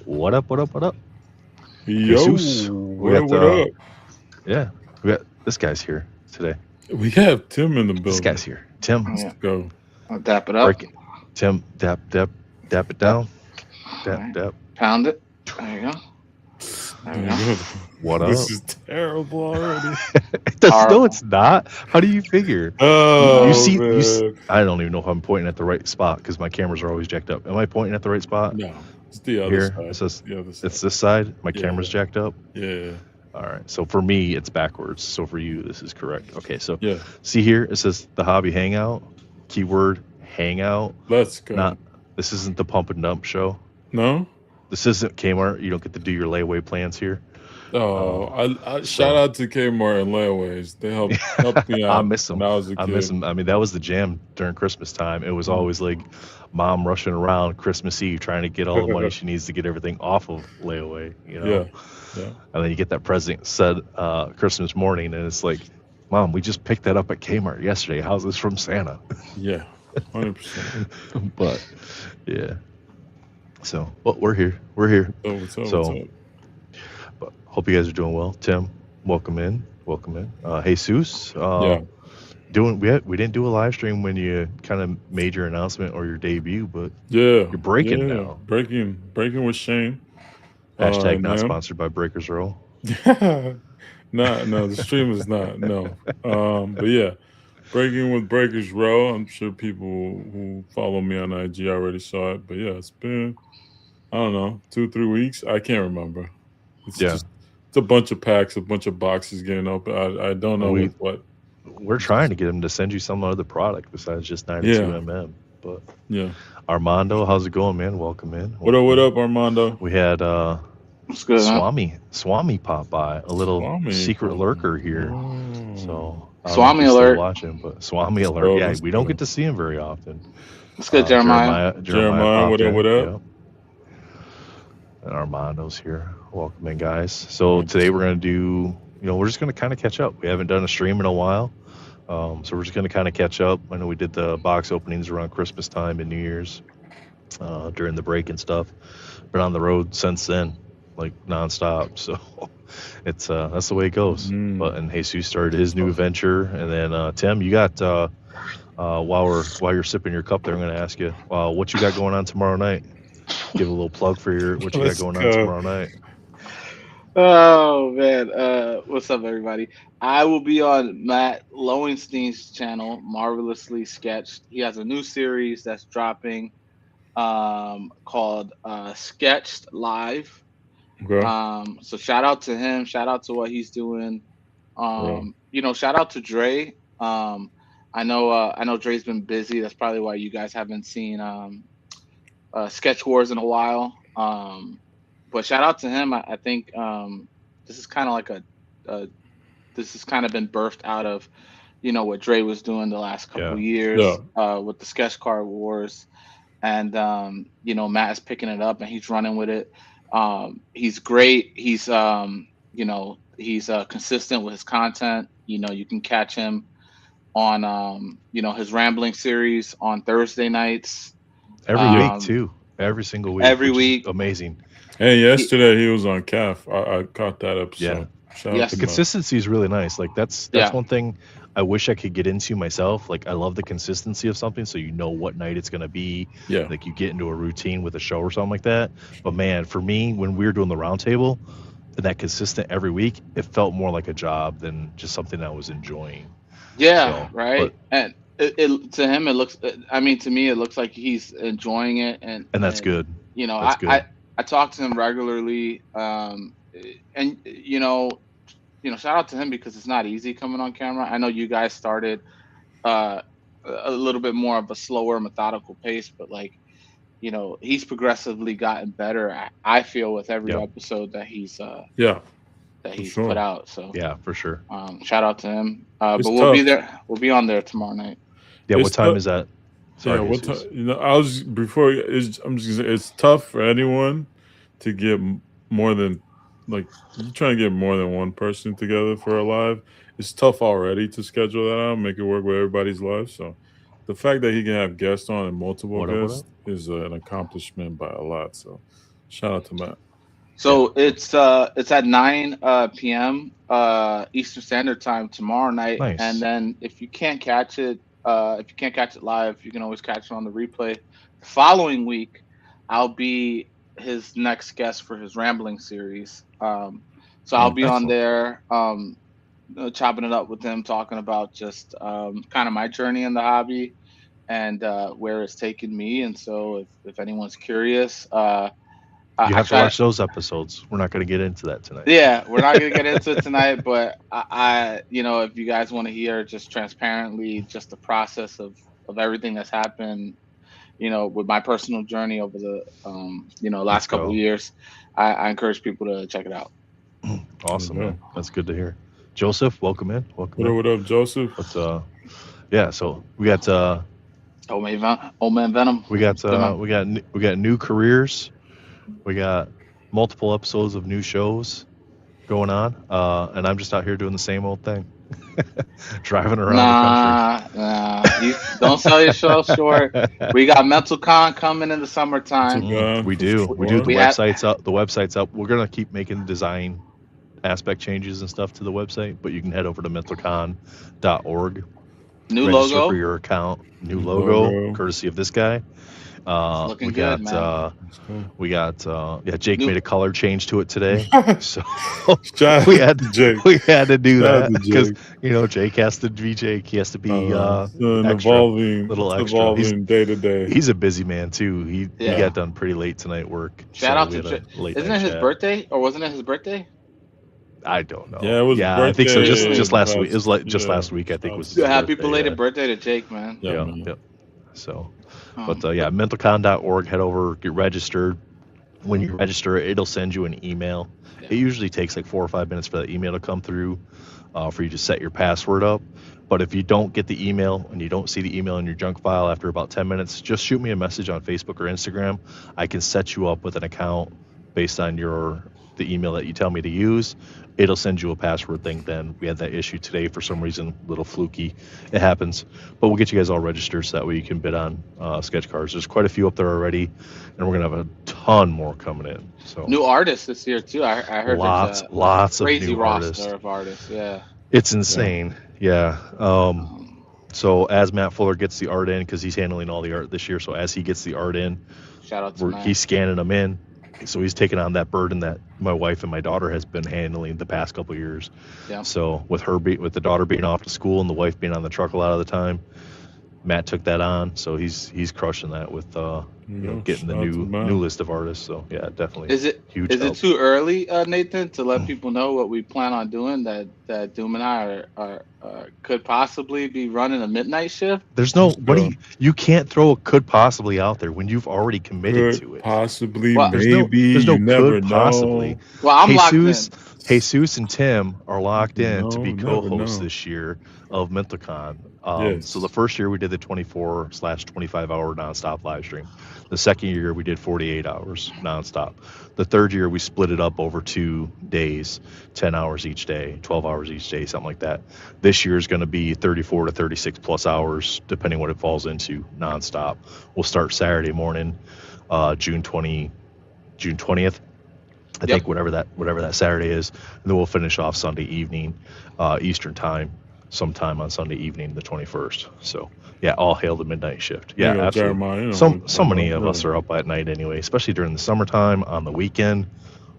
What up? What up? What up? Yo, Jesus. We got what up? yeah. We got this guy's here today. We have Tim in the This building. guy's here. Tim, Let's Yeah, go. I'll dap it up. break it. Tim, dap it Dap. down. All Dap, right. dap. Pound it. There you go. There we There you go. go. What This up? is terrible already. No, Horrible. it's not. How do you figure? You Oh No. see, man. I don't even know if I'm pointing at the right spot because my cameras are always jacked up. Am I pointing at the right spot? No, it's the other Here, it side. says The other it's side. this side. My Yeah, camera's jacked up. yeah, All right. So for me, it's backwards. So for you, this is correct. Okay. So yeah. see here, it says the hobby hangout. Keyword hangout. Let's go. Not. This isn't the pump and dump show. No. This isn't Kmart. You don't get to do your layaway plans here. Oh, I shout So out to Kmart and layaways. They helped me I out miss when them. I was a I miss kid. them. I mean, that was the jam during Christmas time. It was always like mom rushing around Christmas Eve trying to get all the money she needs to get everything off of layaway. Yeah, yeah, And then you get that present said Christmas morning, and it's like, Mom, we just picked that up at Kmart yesterday. How's this from Santa? yeah. 100%. But yeah. So, well, we're here. We're here. So what's up? What's So, up? but hope you guys are doing well. Tim, welcome in. Welcome in. Jesus, Yeah, we didn't do a live stream when you kind of made your announcement or your debut, but yeah, you're breaking yeah. now. Breaking with Shane. Hashtag not Now. sponsored by Breakers Roll. No, the stream is not. No. But yeah, breaking with Breakers Row. I'm sure people who follow me on IG already saw it. But yeah, it's been, I don't know, 2, 3 weeks. I can't remember. It's Yeah, just it's a bunch of packs, a bunch of boxes getting open. I don't know we with what. we're It's trying just to get him to send you some other product besides just yeah, 92mm. But yeah. Armando, how's it going, man? Welcome in. What up? Welcome What in. up, Armando? We had It's good, huh? Swami pop by, a little Swami. secret lurker here. Oh, So I don't know if Swami he's still alert. watching, but Swami let's alert. go. Yeah, Let's we don't go. get to see him very often. It's good, Jeremiah. Jeremiah Jeremiah, what popped up? What in. up? Yeah, and Armando's here. Welcome in, guys. So today we're 100%. gonna do. We're just gonna kind of catch up. We haven't done a stream in a while, so we're just gonna kind of catch up. I know we did the box openings around Christmas time and New Year's during the break and stuff. Been on the road since then, like nonstop. So it's that's the way it goes. But Mm. and Jesus started his new venture, and then Tim, you got while you're sipping your cup there, I'm gonna ask you, what you got going on tomorrow night? Give a little plug for your what you got Let's going on go. tomorrow night. Oh man, what's up, everybody? I will be on Matt Lowenstein's channel, Marvelously Sketched. He has a new series that's dropping, called Sketched Live. Okay. So shout out to him. Shout out to what he's doing. Bro. Shout out to Dre. I know Dre's been busy. That's probably why you guys haven't seen Sketch Wars in a while. But shout out to him. I think this is kind of like a this has kind of been birthed out of what Dre was doing the last couple Yeah, years Yeah. with the Sketch Card Wars, and Matt is picking it up and he's running with it. He's great. He's consistent with his content. You can catch him on his rambling series on Thursday nights. every Yeah. week Um, too, every single week, every which is week. amazing. Hey, He, yesterday he was on CAF. I caught that Yeah, episode. Shout out the to yes, Matt. consistency is really nice. Like that's yeah, one thing I wish I could get into myself. Like I love the consistency of something, so you know what night it's gonna be. Yeah. Like you get into a routine with a show or something like that. But man, for me, when we were doing the roundtable and that consistent every week, it felt more like a job than just something I was enjoying. yeah, So, but right. And to him, it looks. I mean, to me, it looks like he's enjoying it, and and that's and good. you know, That's I good. I, I talk to him regularly, and shout out to him because it's not easy coming on camera. I know you guys started uh, a little bit more of a slower, methodical pace, but he's progressively gotten better. I feel with every Yep. episode Yeah, that for he's put sure. out. So Yeah, for sure. shout out to him. It's But we'll be tough. there. We'll be on there tomorrow night. Yeah, It's what time tough. is that? Yeah, Sorry, what time? Jesus. I was before. I'm just gonna say it's tough for anyone to get more than like you trying to get more than one person together for a live. It's tough already to schedule that out, make it work with everybody's lives. So the fact that he can have guests on and multiple What up? What up? guests is an accomplishment by a lot. So Shout out to Matt. So it's at 9 p.m. Eastern Standard Time tomorrow night, Nice. and then if you can't catch it live, you can always catch it on the replay. The following week, I'll be his next guest for his Rambling series. So I'll be on Excellent. there, chopping it up with him, talking about just kind of my journey in the hobby and where it's taken me. And so if anyone's curious, You I have to try. watch those episodes. We're not going to get into that tonight. Yeah, we're not gonna get into it tonight, but if you guys want to hear just transparently, just the process of everything that's happened, with my personal journey over the Let's last couple of go. years, I encourage people to check it out. Awesome, Yeah. man. That's good to hear. Joseph, welcome in. Welcome in. What up, Joseph? But yeah, so we got Old Man Venom. we got Good man. we got new careers. We got multiple episodes of new shows going on, and I'm just out here doing the same old thing, driving around Nah, you don't sell your show short. We got MentalCon coming in the summertime. Yeah, We for do. sure. We do. The We have- website's up. The website's up. We're gonna keep making design aspect changes and stuff to the website, but you can head over to mentalcon.org. New register logo. for your account. New New logo, logo. courtesy of this guy. Looking we good, got man. Let's go. we got Jake New- made a color change to it today, so Shout we out had to Jake. we had to do Shout out that to because Jake. Jake has to be Jake. He has to be It's an extra, evolving, little it's extra. evolving day to day. He's a busy man too. He Yeah. got done pretty late tonight work. Shout so out we to had a late Isn't night it his chat. birthday, or wasn't it his birthday? I don't know. Yeah, it was I think so. birthday Just last week. It was last- just yeah, last week. I think shout was out his to Happy birthday, belated yeah. birthday to Jake, man. Yeah, Yeah, man. yep. So, Um, but yeah, mentalcon.org. Head over, get registered. When you register, it'll send you an email. Yeah. It usually takes like 4 or 5 minutes for that email to come through, for you to set your password up. But if you don't get the email and you don't see the email in your junk file after about 10 minutes, just shoot me a message on Facebook or Instagram. I can set you up with an account based on the email that you tell me to use. It'll send you a password thing then. We had that issue today for some reason, a little fluky. It happens. But we'll get you guys all registered so that way you can bid on sketch cards. There's quite a few up there already, and we're going to have a ton more coming in. So New artists this year too. I heard lots there's a of crazy new roster artists. of artists. Yeah. It's insane. Yeah. So as Matt Fuller gets the art in, because he's handling all the art this year, so as he gets the art in, Shout out to Matt. he's scanning them in. So he's taking on that burden that my wife and my daughter has been handling the past couple of years. Yeah. So with the daughter being off to school and the wife being on the truck a lot of the time, Matt took that on. So he's crushing that with getting the shout out to Matt. new list of artists. So yeah, definitely. Is it huge is help. it too early, Nathan, to let people know what we plan on doing? That Doom and I are could possibly be running a midnight shift. There's no Let's you can't throw a could possibly out there when you've already committed to Could it. possibly, Well, There's maybe. no You never could know. possibly. Well, I'm locked in. Jesus and Tim are locked in to No, be never co-hosts know. this year of MentalCon. Yes. So the first year we did the 24/25 hour nonstop live stream. The second year we did 48 hours nonstop. The third year we split it up over 2 days, 10 hours each day, 12 hours each day, something like that. This year is going to be 34 to 36 plus hours, depending what it falls into, nonstop. We'll start Saturday morning, June 20th. I think whatever that Saturday is, and then we'll finish off Sunday evening, Eastern time, sometime on Sunday evening, the 21st. So yeah, all hail the midnight shift. Yeah, There you go, absolutely. Jeremiah, So many of really. us are up at night anyway, especially during the summertime. On the weekend,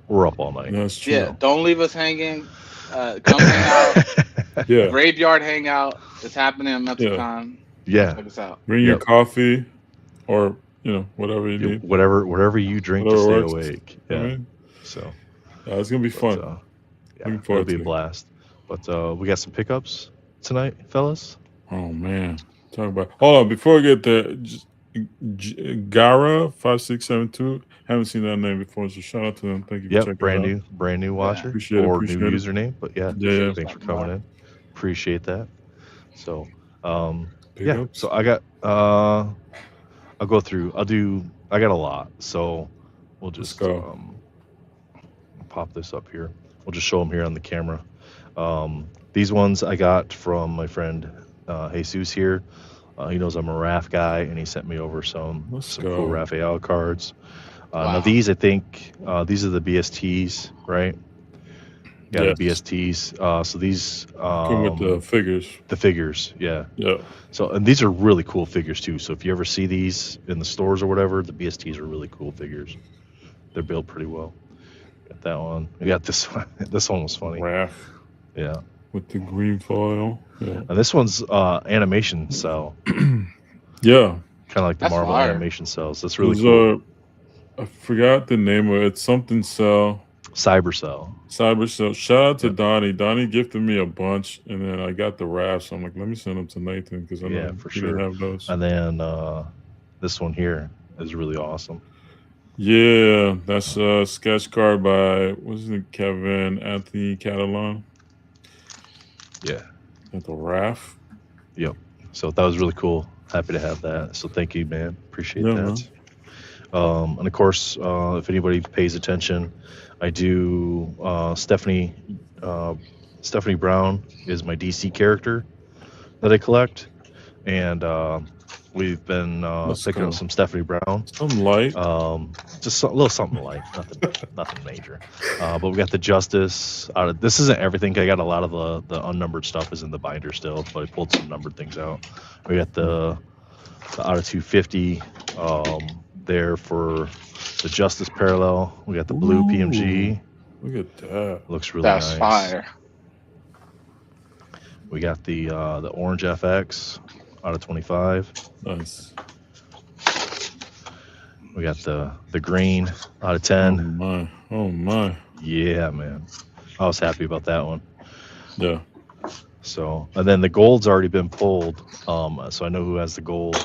we're up all night. That's true. Yeah, don't leave us hanging. Come hang out. Yeah. Graveyard hangout. It's happening at MentalCon. Yeah, Check us out. Bring your Yep. coffee, or whatever you need. whatever you drink to Whatever stay works. awake. I Yeah, mean, so yeah, it's gonna be but, fun. yeah, Looking it'll forward be a to it. blast. But we got some pickups tonight, fellas. Oh man, talk about. Hold on, before we get there, Gara 5672. Haven't seen that name before, so shout out to them. Thank you for Yep, checking it out. brand new watcher Appreciate it, or appreciate new it. username. But yeah, Yeah. thanks for coming in. Appreciate that. So Pick yeah, ups. so I got I'll go through. I got a lot, so we'll just go. pop this up here. We'll just show them here on the camera. These ones I got from my friend Jesus here. He knows I'm a RAF guy, and he sent me over some Let's cool go. Raphael cards. Now these, I think, these are the BSTs, right? Yeah, Yes. the BSTs. So these Come with the figures. the figures, yeah. Yeah. So, and these are really cool figures too. So if you ever see these in the stores or whatever, the BSTs are really cool figures. They're built pretty well. Got that one. We got this one. This one was funny. Raph Yeah. with the green foil. Yeah. And this one's animation cell, Yeah. kind of like the That's Marvel fire. animation cells. That's really There's cool. I forgot the name of it. It's something cell. Cyber Cell. Cyber Cell. Shout out to Yep. Donnie. Donnie gifted me a bunch, and then I got the wraps. So I'm like, let me send them to Nathan because I know Yeah, for he sure. didn't have those. And then this one here is really awesome. Yeah, that's a sketch card by what's it, Kevin Anthony Catalan. Yeah. At the RAF. Yep. So that was really cool. Happy to have that. So thank you, man. Appreciate Yeah, that. man. And of course, if anybody pays attention, I do Stephanie Brown is my DC character that I collect, and we've been Let's picking go. up some Stephanie Brown. Some light. Just a little something light, nothing major. But we got the Justice out of this. Isn't everything. I got a lot of the unnumbered stuff is in the binder still, but I pulled some numbered things out. We got the out of 250 there for the Justice parallel. We got the blue PMG. Look at that. Looks really That's nice. fire. We got the orange FX out of 25. Nice. We got the green out of Oh 10. my. Oh my. Yeah, man. I was happy about that one. Yeah. So, and then the gold's already been pulled. So I know who has the gold.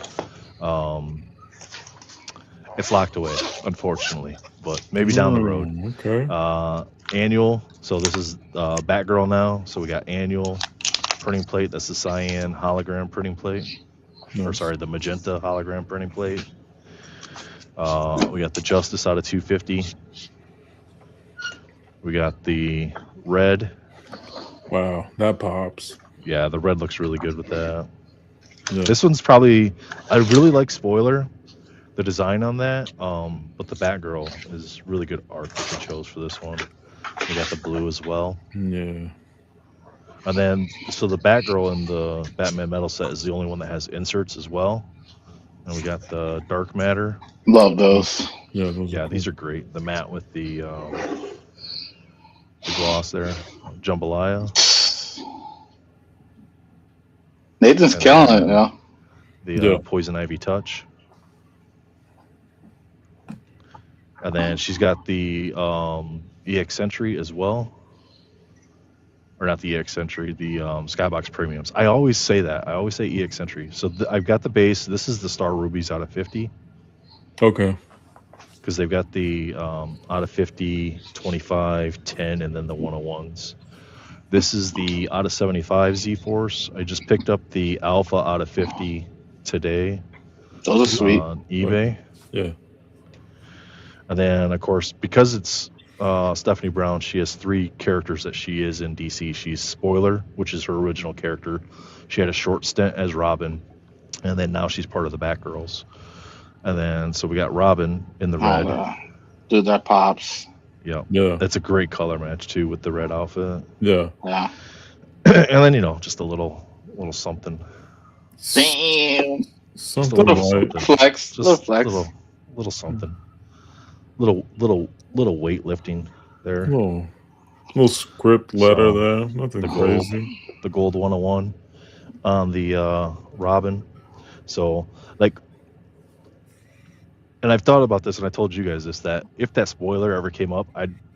It's locked away, unfortunately, but maybe down the road. Okay. Annual. So this is Batgirl now. So we got annual printing plate. That's the cyan hologram printing plate. Or Nice. sorry, the magenta hologram printing plate. We got the Justice out of 250. We got the red. Wow, that pops. Yeah, the red looks really good with that. Yeah. This one's probably, I really like Spoiler, the design on that. But the Batgirl is really good art that they chose for this one. We got the blue as well. Yeah. And then, so the Batgirl in the Batman Metal set is the only one that has inserts as well. And we got the Dark Matter. Love those. Yeah. Those Yeah, are these are great. The matte with the gloss there, jambalaya. Nathan's And killing then it, yeah. The Yeah. Poison Ivy Touch. And then she's got the EX Sentry as well. Or not the EX Sentry, the Skybox Premiums. I always say that. I always say EX Sentry. So I've got the base. This is the Star Rubies out of 50. Okay. Because they've got the out of 50, 25, 10, and then the 101s. This is the out of 75 Z-Force. I just picked up the Alpha out of 50 today Those are sweet. on eBay. Yeah. And then, of course, because it's Stephanie Brown, she has 3 characters that she is in DC. She's Spoiler, which is her original character. She had a short stint as Robin, and then now she's part of the Batgirls. And then, so we got Robin in the red. Dude, that pops. Yep. Yeah. That's a great color match, too, with the red outfit. Yeah. Yeah. And then, just a little something. Damn. Something little like something. Flex. Just Little flex. little something. Little weightlifting there. little script letter So, there. Nothing the crazy. The gold 101 on the Robin. So, like, and I've thought about this, and I told you guys this, that if that Spoiler ever came up,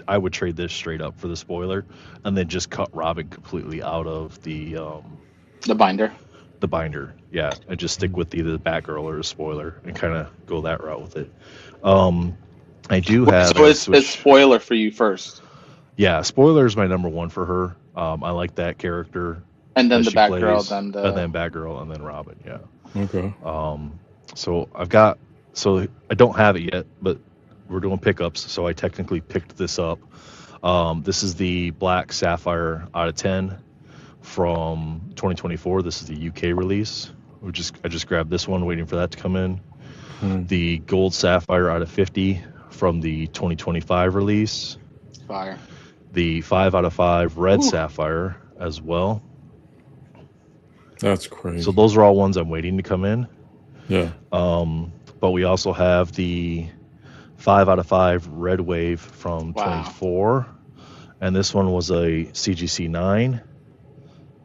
I would trade this straight up for the Spoiler, and then just cut Robin completely out of the binder. The binder. Yeah, and just stick with either the Batgirl or the Spoiler, and kind of go that route with it. I do have. So it's Spoiler for you first. Yeah, Spoiler is my number one for her. I like that character. And then that the she Batgirl, plays, then and then Batgirl, and then Robin. Yeah. Okay. So I've got. So I don't have it yet, but we're doing pickups. So I technically picked this up. This is the Black Sapphire out of 10 from 2024. This is the UK release. I just grabbed this one, waiting for that to come in. The Gold Sapphire out of 50 from the 2025 release, Fire. the 5 out of 5 red Whew. sapphire as well. That's crazy. So those are all ones I'm waiting to come in. Yeah. But we also have the 5 out of 5 red wave from Wow. 24, and this one was a CGC 9.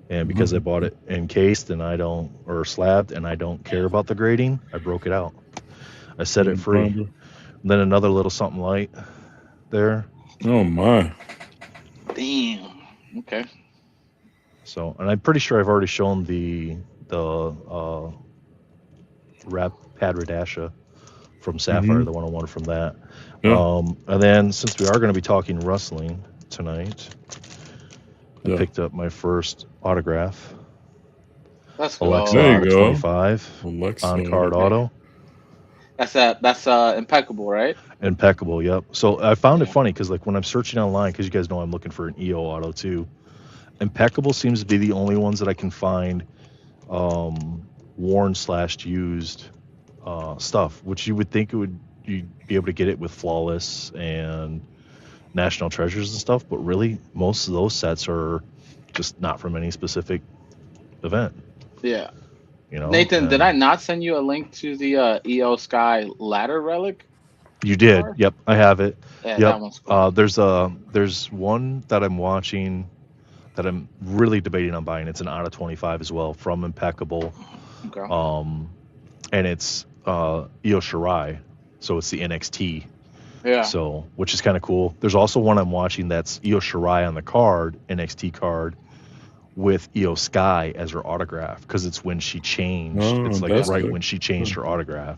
And because I bought it encased and or slabbed, and I don't care about the grading, I broke it out. I set it free. Binder. Then another little something light there. Oh my. Damn. Okay. So, and I'm pretty sure I've already shown the wrap Padradasha from Sapphire, the 101 from that. Yeah. And then since we are going to be talking wrestling tonight, I Yeah. picked up my first autograph. That's cool. Alexa There you out of go. 25 Alexa. on card auto. That's impeccable, right? Impeccable, yep. So I found it Yeah. funny because like when I'm searching online, because you guys know I'm looking for an EO auto too, Impeccable seems to be the only ones that I can find worn/used stuff, which you would think you'd be able to get it with Flawless and National Treasures and stuff, but really most of those sets are just not from any specific event. Yeah. You know, Nathan, did and I not send you a link to the EO Sky ladder relic? You did. card? Yep, I have it. Yeah, Yep. that one's cool. There's one that I'm watching that I'm really debating on buying. It's an out of 25 as well from Impeccable. Okay. And it's Io Shirai, so it's the NXT. Yeah. So, which is kind of cool. There's also one I'm watching that's Io Shirai on the card, NXT card, with Io Sky as her autograph because it's when she changed. Oh, it's like that's right good. when she changed her autograph.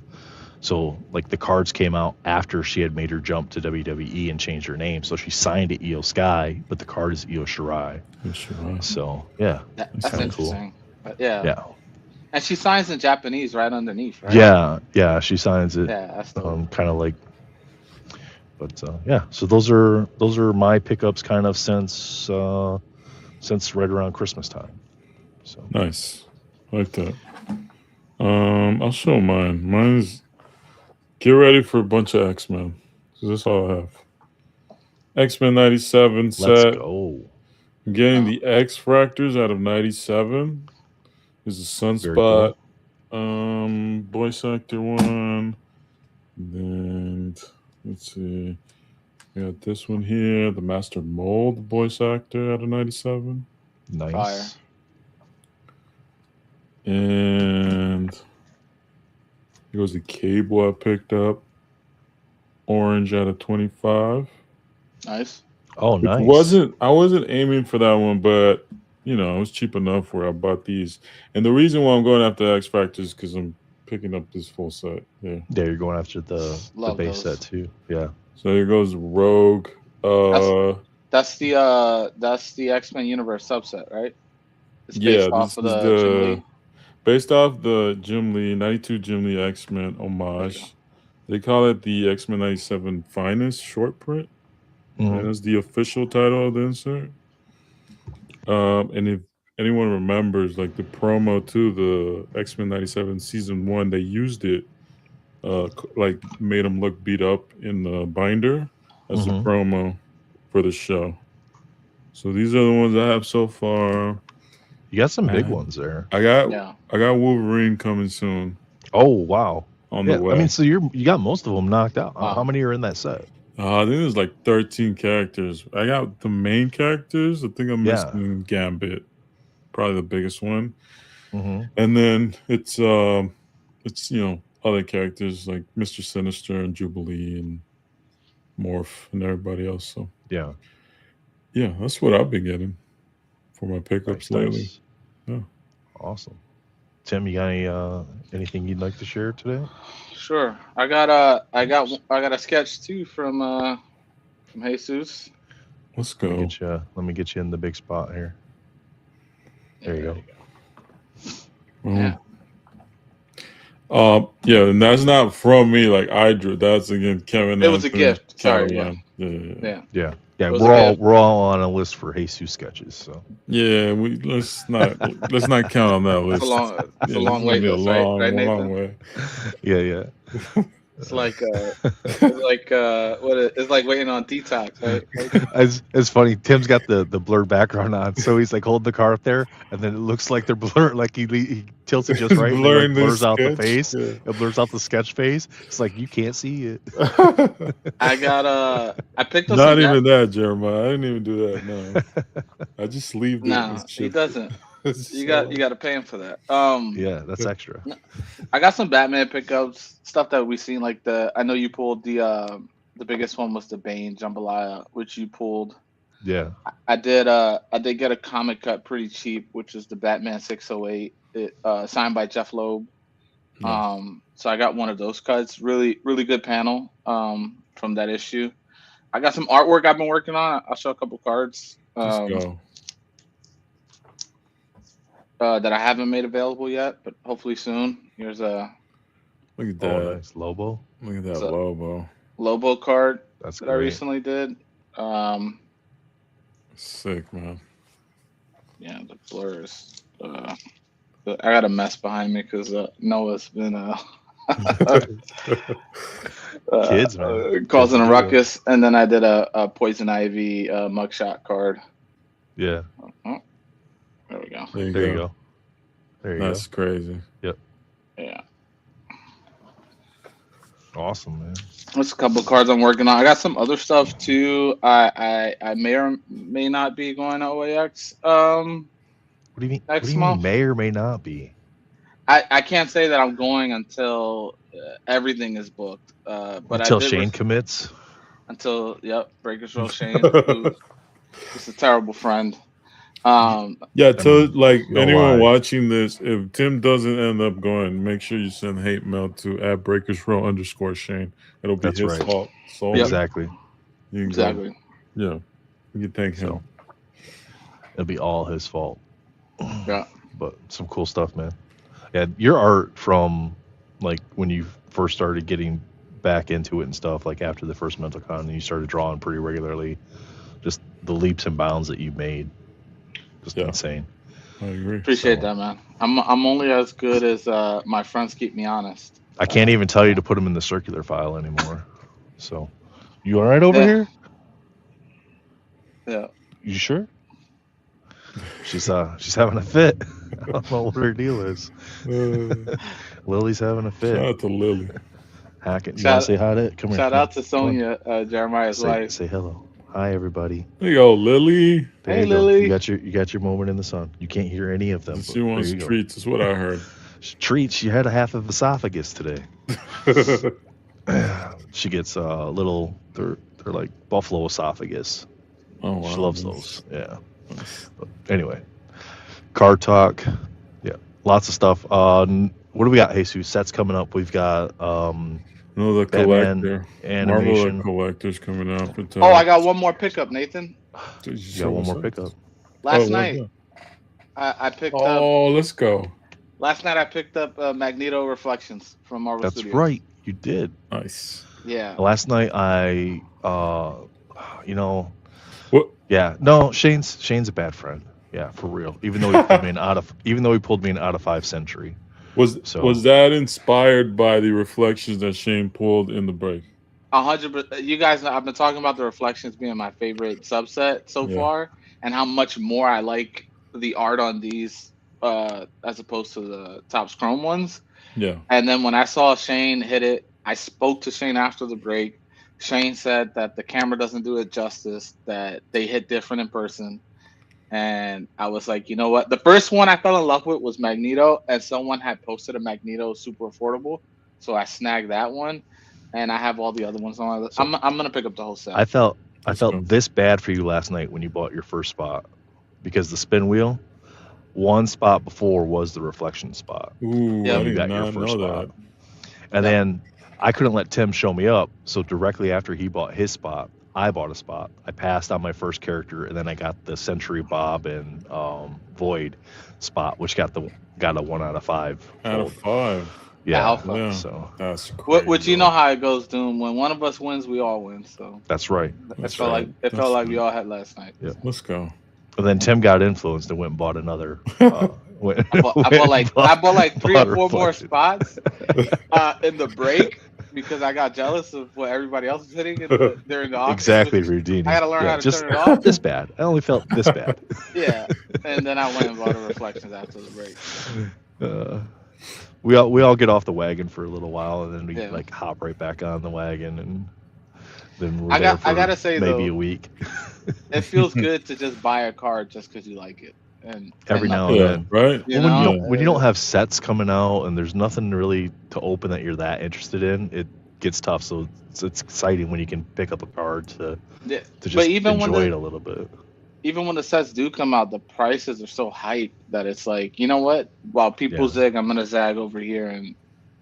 So, like the cards came out after she had made her jump to WWE and changed her name. So she signed it Io Sky, but the card is Io Shirai. So, yeah, That's kinda cool. interesting. Yeah. Yeah. And she signs in Japanese right underneath, right? Yeah, she signs it. Yeah, that's dope. Kind of like, but yeah. So those are my pickups, kind of since right around Christmas time. So Nice. I like that. I'll show mine. Mine's get ready for a bunch of X-Men. So that's all I have. X-Men 97 let's set. go. I'm getting the X Fractors out of 97. There's a Sunspot, voice actor one. And then let's see. We got this one here, the Master Mold voice actor out of 97. Nice. Fire. And here goes the Cable I picked up. Orange out of 25. Nice. Oh, Which nice. I wasn't aiming for that one, but you know, it was cheap enough where I bought these. And the reason why I'm going after X Factor is because I'm picking up this full set. Yeah. Yeah, you're going after the Love base those. set too. Yeah. So here goes Rogue. That's the X-Men Universe subset, right? It's based off of the Jim Lee. Based off the Jim Lee 92 Jim Lee X-Men homage. They call it the X-Men 97 Finest short print. Mhm. That is the official title of the insert. And if anyone remembers, like the promo to the X-Men 97 season 1, they used it, like made them look beat up in the binder as a promo for the show. So these are the ones I have so far. You got some big ones there. I got Wolverine coming soon. Oh wow. On the way. I mean, so you got most of them knocked out. Wow. How many are in that set? I think there's like 13 characters. I got the main characters. I think I'm missing Gambit, probably the biggest one. And then it's other characters like Mr. Sinister and Jubilee and Morph and everybody else. So yeah, that's what I've been getting for my pickups lately. Nice. Yeah, awesome. Tim, you got anything you'd like to share today? Sure. I got a sketch too from Jesus. Let's go. Let me get you in the big spot here. There you go. And that's not from me. Like I drew. That's again Kevin. It was a gift. Sorry. Yeah. Yeah, we're all on a list for Jesus sketches. So yeah, let's not count on that list. It's a long way, right, Nathan? Yeah. It's like it's like waiting on detox, right? As funny. Tim's got the blurred background on, so he's like holding the car up there, and then it looks like they're blurred. Like he tilts it just right, and then like Blurring the blurs out the sketch, face. yeah. It blurs out the sketch face. It's like you can't see it. I got I picked up Not some even that, Jeremiah. I didn't even do that. No, I just leave it. No, he doesn't. You got to pay him for that. Yeah, that's extra. I got some Batman pickups, stuff that we've seen. Like I know you pulled the biggest one was the Bane Jambalaya, which you pulled. Yeah. I did get a comic cut pretty cheap, which is the Batman 608, signed by Jeff Loeb. Nice. So I got one of those cuts. Really, really good panel from that issue. I got some artwork I've been working on. I'll show a couple cards. Let's go. That I haven't made available yet, but hopefully soon. Here's a Look at that. Nice. Lobo. Look at that Lobo. Lobo card That's that I recently did. Sick, man. Yeah, the blurs. I got a mess behind me because Noah's been kids, man. Causing a ruckus, and then I did a Poison Ivy mugshot card. Yeah. Oh, there we go. There you go. There you That's crazy. Yep. Yeah. Awesome, man. There's a couple of cards I'm working on. I got some other stuff too. I may or may not be going to OAX. What do you mean? Next What do you month? mean may or may not be? I can't say that I'm going until everything is booked. But Until Shane commits. Until Breakers Roll Shane, who's a terrible friend. Yeah, tell like no anyone lie. watching this, if Tim doesn't end up going, make sure you send hate mail to @BreakersRow_Shane. It'll be That's his right. fault. solely. Exactly. You can Exactly. yeah, you can thank him. So it'll be all his fault. Yeah. But some cool stuff, man. Yeah, your art from like when you first started getting back into it and stuff, like after the first Mental Con, and you started drawing pretty regularly, just the leaps and bounds that you made, just insane. I agree. Appreciate that, man. I'm only as good as my friends keep me honest. I can't even tell you to put them in the circular file anymore. So, you all right over here? Yeah. You sure? She's having a fit. I don't know what her deal is. Lily's having a fit. Shout out to Lily. Hackett, you want to say hi to it? Come here. Shout out to Sonia, Jeremiah's wife. Say hello. Hi, everybody. There you go, Lily. There Hey, you go. Lily. You got your moment in the sun. You can't hear any of them. She wants treats, is what I heard. Treats. She had a half of esophagus today. She gets little. They're like buffalo esophagus. Oh wow. She loves those. Yeah. But anyway, card talk. Yeah, lots of stuff. What do we got, Jesus? Sets coming up. We've got No, the Batman collector. animation. Marvel the collector's coming out for time. Oh, I got one more pickup, Nathan. You got one more pickup. Last night, I picked up. Oh, let's go. Last night I picked up Magneto Reflections from Marvel That's Studios. right. You did. Nice. Yeah. Last night I, What? Yeah. No, Shane's a bad friend. Yeah, for real. Even though he pulled me an out of 5 century. Was that inspired by the reflections that Shane pulled in the break? 100%. You guys know I've been talking about the Reflections being my favorite subset so far, and how much more I like the art on these as opposed to the Topps Chrome ones. Yeah. And then when I saw Shane hit it, I spoke to Shane after the break. Shane said that the camera doesn't do it justice, that they hit different in person. And I was like, you know what? The first one I fell in love with was Magneto, and someone had posted a Magneto super affordable. So I snagged that one, and I have all the other ones on my list. I'm going to pick up the whole set. I felt this bad for you last night when you bought your first spot, because the spin wheel, one spot before was the reflection spot. Ooh, Yeah, I you did got not your first know spot. that. And then I couldn't let Tim show me up, so directly after he bought his spot, I bought a spot. I passed on my first character, and then I got the Century Bob and Void spot, which got a 1 out of 5. Out of 5. Yeah. Alpha. Yeah. So That's crazy. Which you know how it goes, Doom. When one of us wins, we all win. So that's right. it felt like we all had last night. Yeah. Let's go. And then Tim got influenced and went and bought another. I bought like 3 or 4 more spots in the break, because I got jealous of what everybody else was hitting during the auction. Exactly, I Rudini. got to learn how to just turn it not off. this bad. I only felt this bad. Yeah, and then I went and bought a Reflections after the break. We all get off the wagon for a little while, and then we Yeah. like hop right back on the wagon, and then we're I there for gotta say maybe though, a week. it feels good to just buy a card just because you like it, and Every and now nothing. and Yeah, then. right. You Well, know, when you don't have sets coming out and there's nothing really to open that you're that interested in, it gets tough. So it's exciting when you can pick up a card to yeah. just But even enjoy it a little bit. when the sets do come out, the prices are so hyped that it's like, you know what? While people Yeah. zig, I'm gonna zag over here and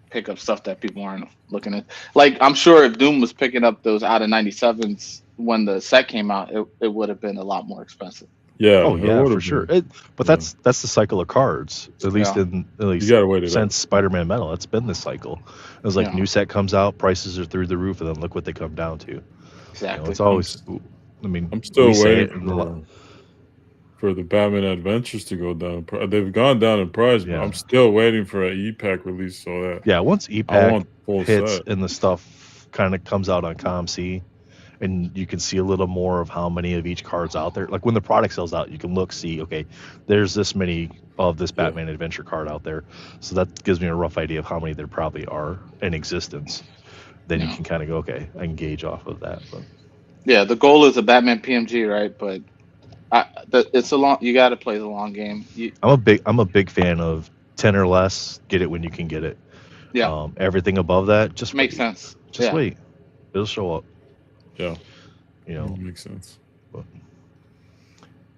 pick up stuff that people aren't looking at. Like I'm sure if Doom was picking up those out of 97s when the set came out, it would have been a lot more expensive. Yeah. Oh it yeah, would've for sure. been. But Yeah. that's the cycle of cards. At least Yeah. You gotta wait it since out. Spider-Man Metal, it's been this cycle. It was like Yeah. new set comes out, prices are through the roof, and then look what they come down to. Exactly. It's always. I mean, I'm still we say waiting it in the for the Batman Adventures to go down. They've gone down in price, but Yeah. I'm still waiting for an E-Pack release so that Yeah, once I E-Pack want full hits set. and the stuff kind of comes out on ComC, and you can see a little more of how many of each card's out there. Like when the product sells out, you can see, okay, there's this many of this Yeah. Batman Adventure card out there. So that gives me a rough idea of how many there probably are in existence. Then you Yeah. can kind of go, okay, I can gauge off of that. But Yeah, the goal is a Batman PMG, right? But it's a long. You got to play the long game. I'm a big fan of 10 or less. Get it when you can get it. Yeah, Everything above that, just makes wait. sense. Just Yeah. wait. It'll show up. Yeah, You know. makes sense. But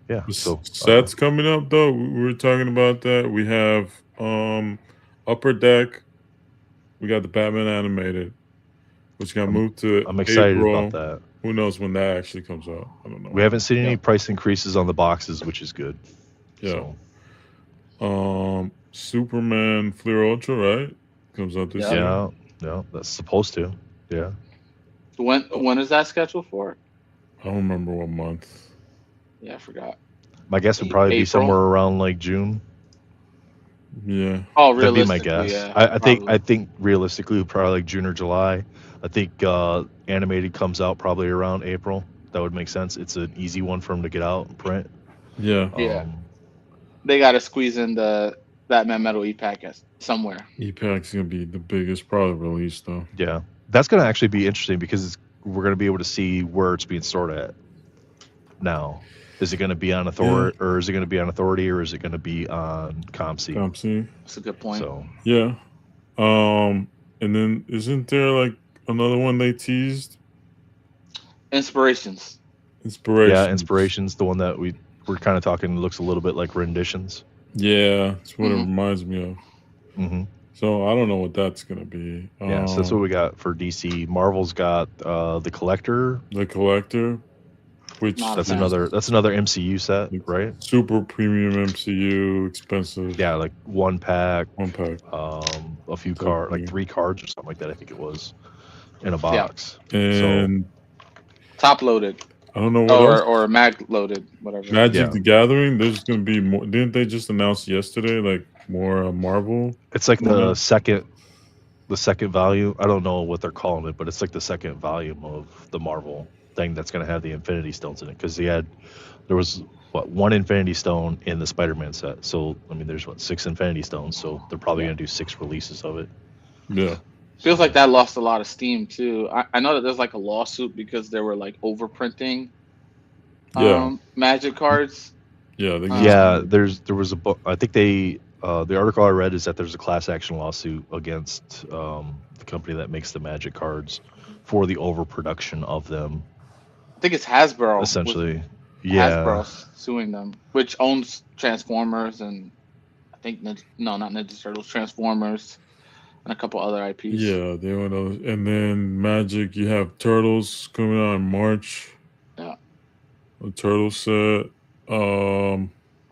yeah. The So sets coming up though. We were talking about that. We have Upper Deck. We got the Batman animated, which got moved to I'm excited April. about that. Who knows when that actually comes out? I don't know. We haven't seen any Yeah. price increases on the boxes, which is good. Yeah. So, Superman Fleer Ultra, right? Comes out this year. yeah, that's supposed to. Yeah. When is that scheduled for? I don't remember what month. Yeah, I forgot. My guess would probably be April? somewhere around like June. Yeah. Oh, That'd be realistically, my guess. yeah. I think realistically probably like June or July. I think animated comes out probably around April. That would make sense. It's an easy one for them to get out and print. Yeah. Yeah. They got to squeeze in the Batman Metal E-Pack somewhere. E-Pack's gonna be the biggest probably release though. Yeah, that's going to actually be interesting because we're going to be able to see where it's being stored at. Now, is it going to be on Authority, or is it going to be on Authority, or is it going to be on ComC? ComC. That's a good point. So Yeah. And then isn't there like another one they teased? Inspirations. Inspiration. yeah, Inspirations, the one that we're kind of talking looks a little bit like renditions. Yeah, that's what it Mhm. reminds me of. Mm-hmm. So I don't know what that's gonna be. Yeah, so that's what we got for DC. Marvel's got the Collector. The Collector, which Not That's fan. another MCU set, right? super premium MCU, expensive. Yeah, like one pack, One pack. a few So cards, like cool. 3 cards or something like that. I think it was in a box. And Top loaded. I don't know what else. Or mag loaded, whatever. Magic Yeah. the Gathering. There's gonna be more. Didn't they just announce yesterday like more Marvel? It's like Yeah. the second volume. I don't know what they're calling it, but it's like the second volume of the Marvel thing that's going to have the Infinity Stones in it, because there was one Infinity Stone in the Spider-Man set. So I mean, there's 6 Infinity Stones. So they're probably going to do 6 releases of it. Yeah. Feels like that lost a lot of steam too. I know that there's like a lawsuit because they were like overprinting Yeah. Magic cards. Yeah. They Yeah, there was a book. I think the article I read is that there's a class action lawsuit against the company that makes the Magic cards for the overproduction of them. I think it's Hasbro. Essentially, yeah. Hasbro suing them, which owns Transformers and I think not Ninja Turtles, Transformers, and a couple other IPs. Yeah, they went those. And then Magic, you have Turtles coming out in March. Yeah. A Turtle set.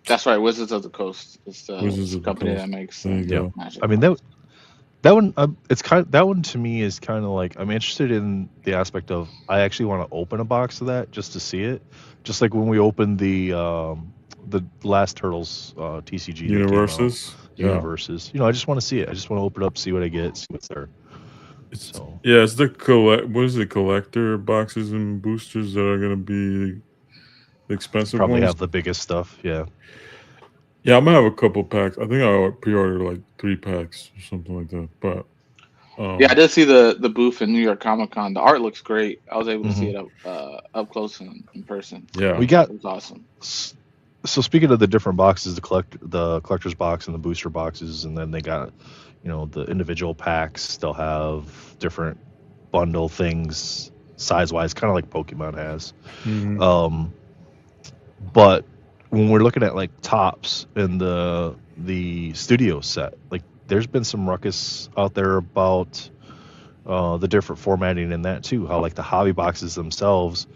That's right. Wizards of the Coast is the Wizards of the company Coast. that makes There you go. Magic. I mean that one it's that one to me is kind of like, I'm interested in the aspect of I actually want to open a box of that just to see it, just like when we opened the last Turtles TCG that came out. Universes. Yeah. Universes. I just want to see it. I just want to open it up, see what I get, see what's there. So It's the what is it, collector boxes and boosters that are gonna be the expensive probably ones. have the biggest stuff. Yeah. Yeah, I'm gonna have a couple packs. I think I pre-ordered like 3 packs or something like that. But Yeah, I um, did see the booth in New York Comic Con. The art looks great. I was able to see Hmm. it up close and in person. yeah, We got It was awesome. so speaking of the different boxes, the collector's box and the booster boxes, and then they got, the individual packs. They'll have different bundle things size wise, kind of like Pokemon has. hmm Um, but when we're looking at like tops and the studio set, like there's been some ruckus out there about the different formatting in that too. How like the hobby boxes themselves,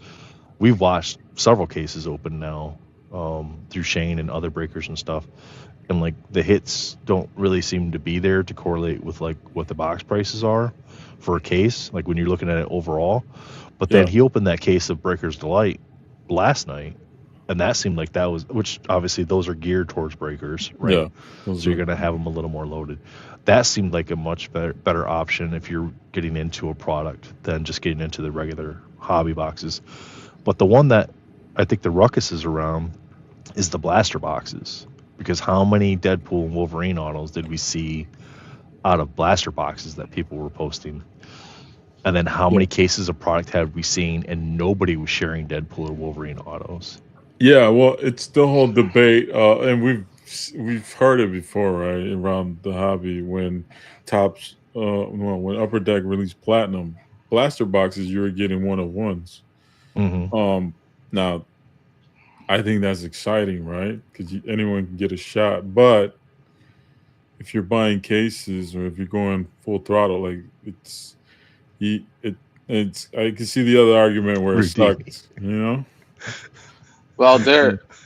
we've watched several cases open now through Shane and other breakers and stuff, and like the hits don't really seem to be there to correlate with like what the box prices are for a case. Like when you're looking at it overall, but then yeah, he opened that case of Breaker's Delight last night, and that seemed like that was, which obviously those are geared towards breakers, right? yeah. Those So you're are going to have them a little more loaded. That seemed like a much better option if you're getting into a product than just getting into the regular hobby boxes. But the one that I think the ruckus is around is the blaster boxes, because how many Deadpool and Wolverine autos did we see out of blaster boxes that people were posting? And then how yeah, many cases of product had we seen and nobody was sharing Deadpool or Wolverine autos? yeah. Well, it's the whole debate, and we've heard it before, right? Around the hobby when tops, well, when Upper Deck released Platinum blaster boxes, you were getting one of ones. Hmm. Um, Now I think that's exciting, right? Because anyone can get a shot. But if you're buying cases or if you're going full throttle, like he, it, it's. I can see the other argument where it Redeeming. sucks. You know? Well,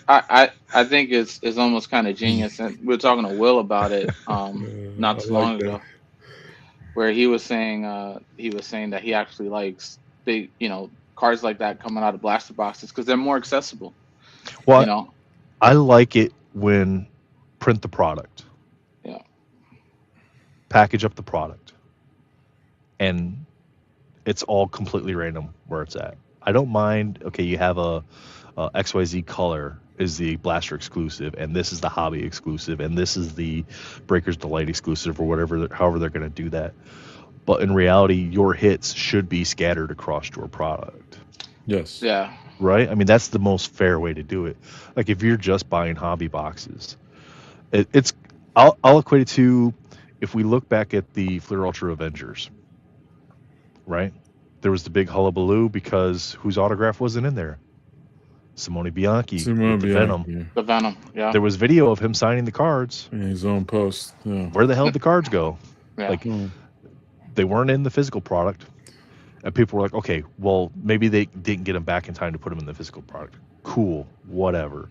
I think it's almost kind of genius, and we were talking to Will about it not I too like long that. ago, where he was saying that he actually likes big, cars like that coming out of blaster boxes because they're more accessible. You Well, know, I like it when print the product, yeah, package up the product, and it's all completely random where it's at. I don't mind. Okay, you have a XYZ color is the blaster exclusive, and this is the hobby exclusive, and this is the Breaker's Delight exclusive, or whatever, however they're going to do that. But in reality, your hits should be scattered across your product, Yes. yeah, right? I mean, that's the most fair way to do it. Like if you're just buying hobby boxes, it's I'll equate it to, if we look back at the Fleer Ultra Avengers, right? There was the big hullabaloo because whose autograph wasn't in there? Simone Bianchi with Simone the Venom. Bianchi the Venom, yeah, There was video of him signing the cards. in his own post. Yeah. Where the hell did the cards go? yeah, Like Oh, they weren't in the physical product, and people were like, okay, well maybe they didn't get them back in time to put them in the physical product. Cool, whatever.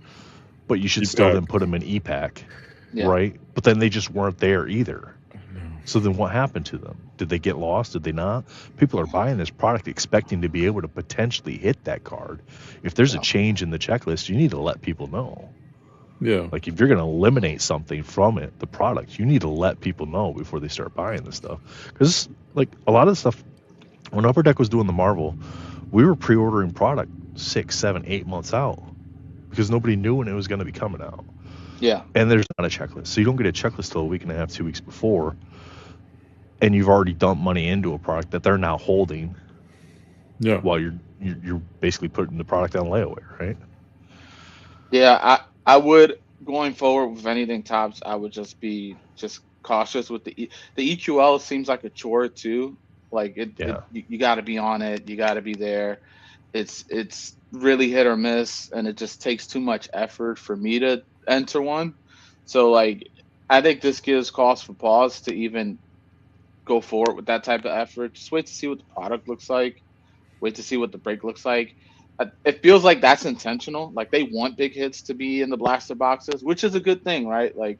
But you should still E-Pack. then put them in e-pack, yeah. right? But then they just weren't there either. No. So then what happened to them? Did they get lost? Did they not? People are buying this product expecting to be able to potentially hit that card. If there's a Yeah. change in the checklist, you need to let people know. Yeah. Like if you're going to eliminate something from it, the product, you need to let people know before they start buying this stuff. Because like a lot of the stuff, when Upper Deck was doing the Marvel, we were pre-ordering product 6, 7, 8 months out because nobody knew when it was going to be coming out. Yeah. And there's not a checklist, so you don't get a checklist till a week and a half, 2 weeks before, and you've already dumped money into a product that they're now holding Yeah. while you're basically putting the product on layaway, right? Yeah, I would, going forward with anything tops, I would just be just cautious with the EQL seems like a chore too. Like Yeah. you got to be on it, you got to be there. It's really hit or miss, and it just takes too much effort for me to enter one. So like, I think this gives cause for pause to even go forward with that type of effort. Just wait to see what the product looks like. Wait to see what the break looks like. It feels like that's intentional. Like they want big hits to be in the blaster boxes, which is a good thing, right? Like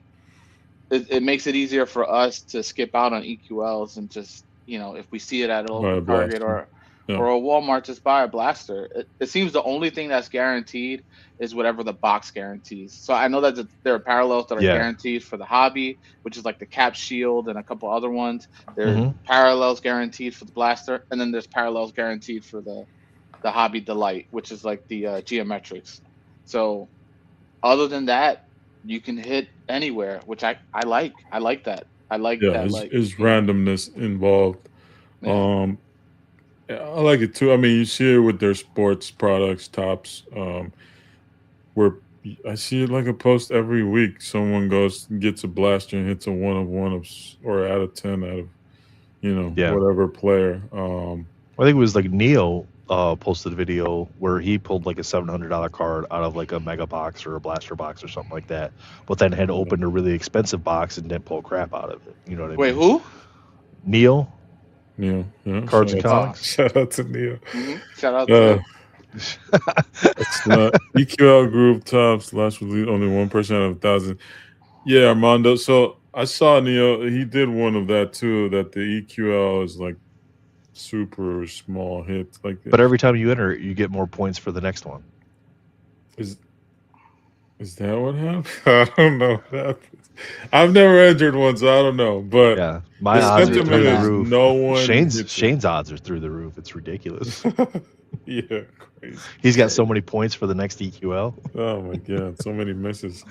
it makes it easier for us to skip out on EQLs and just, if we see it at a By local a Target blaster. or or a Walmart, just buy a blaster. It seems the only thing that's guaranteed is whatever the box guarantees. So I know that there are parallels that are Yeah. guaranteed for the hobby, which is like the cap shield and a couple other ones. There are hmm parallels guaranteed for the blaster, and then there's parallels guaranteed for the hobby delight, which is like the geometrics. So other than that, you can hit anywhere, which I like. I like that. I like Yeah, that. it's, Like, it's you know, randomness involved. yeah. Um, yeah, I like it too. I mean, you see it with their sports products, tops, where I see it like a post every week. Someone goes and gets a blaster and hits a one of or out of 10 out of Yeah. whatever player. I think it was like Neo posted a video where he pulled like a $700 card out of like a mega box or a blaster box or something like that, but then had Yeah, opened a really expensive box and didn't pull crap out of it. You know what I Wait, mean? who? Neo, Neo. Yeah, Cards and Oh, Comics. shout out to Neo. shout out to Uh, him. it's not EQL group tops last release only 1% of 1,000. Yeah, Armando. So I saw Neo. He did one of that too. That the EQL is like super small hits. Like, But every time you enter it, you get more points for the next one. is is that what happened? I don't know what happened. I've never entered one, so I don't know. But Yeah, my the Yeah, odds are we've through sentiment done the is that. roof. no one hits Shane's odds are through the roof. It's ridiculous. it. Yeah, crazy. He's got so many points for the next EQL. Oh my god, so many misses.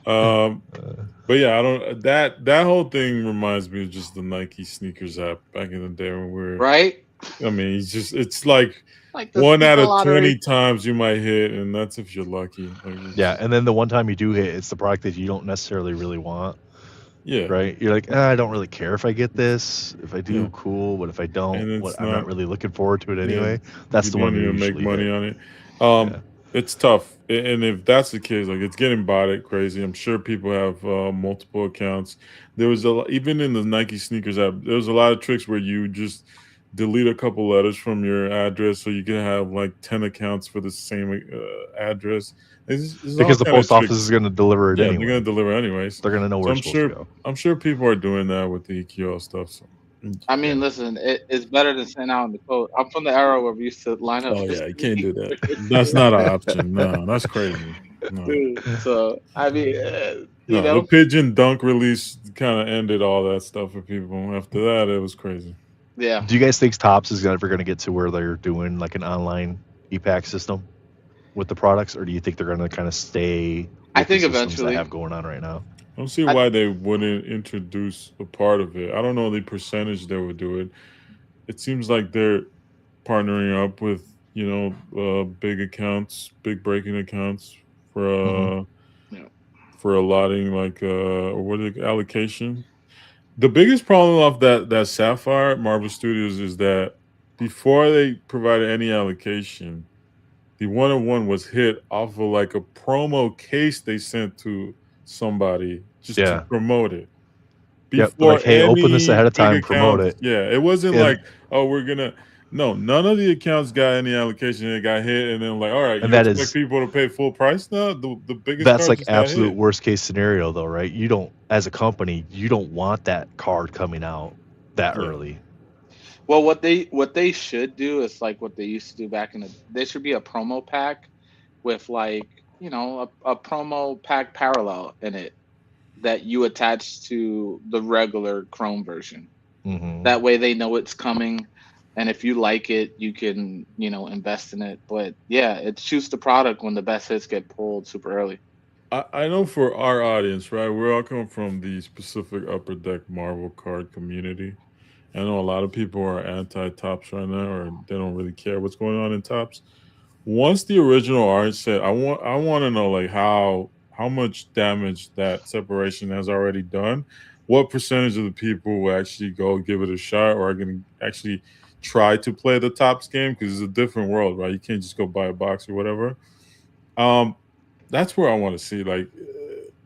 Uh, But yeah, I don't. That whole thing reminds me of just the Nike sneakers app back in the day when we were. Right? I mean, it's like Like the 1 out sneaker of 20 lottery. times you might hit, and that's if you're lucky. Like, it's yeah, just, and then the one time you do hit, it's the product that you don't necessarily really want, yeah, right? You're like, I don't really care if I get this. If I do, yeah, cool. But if I don't, and what? it's I'm not not. really looking forward to it Yeah, anyway. That's you the one don't you even make usually money hit. on it. Yeah. It's tough, and if that's the case, like it's getting bought at crazy. I'm sure people have multiple accounts. There was even in the Nike sneakers app, there was a lot of tricks where you just delete a couple letters from your address, so you can have like 10 accounts for the same address. There's all Because the kind of post office tricks. is going to deliver it Yeah, they're gonna anyway. deliver anyways. They're going to know So where it's supposed to go. I'm sure people are doing that with the EQL stuff. So, I Yeah. mean, listen, it's better than sitting out in the cold. I'm from the era where we used to line up oh for yeah, you can't do that. sneakers. That's not an option. No, that's crazy. No. Dude, so I mean, you No, the know, pigeon dunk release kind of ended all that stuff for people. After that, it was crazy. yeah. Do you guys think Topps is ever going to get to where they're doing like an online e-pack system with the products, or do you think they're going to kind of stay I with the think systems they eventually. have going on right now? I don't see I, why they wouldn't introduce a part of it. I don't know the percentage they would do it. It seems like they're partnering up with big accounts, big breaking accounts for yeah. for allotting like what is it, allocation. The biggest problem of that Sapphire Marvel Studios is that before they provided any allocation, the 101 was hit off of like a promo case they sent to somebody just to Yeah. promote it Yep. Like, before hey, open this any ahead of big time, promote accounts. it. Yeah, it wasn't And like, oh, we're gonna. No, none of the accounts got any allocation. It got hit, and then like, all right, you that expect is people to pay full price now? The biggest that's card like just got absolute hit. worst case scenario though, right? You don't, as a company, you don't want that card coming out that Yeah. early. Well, what they should do is like what they used to do back in the. There should be a promo pack with like a promo pack parallel in it that you attach to the regular Chrome version. Mm-hmm. That way they know it's coming, and if you like it, you can invest in it. But yeah, it shoots the product when the best hits get pulled super early. I know for our audience, right? We're all coming from the specific Upper Deck Marvel card community. I know a lot of people are anti-tops right now, or they don't really care what's going on in tops. Once the original art set, I want to know like how much damage that separation has already done. What percentage of the people will actually go give it a shot, or are going to actually try to play the tops game, because it's a different world, right? You can't just go buy a box or whatever. That's where I want to see. Like,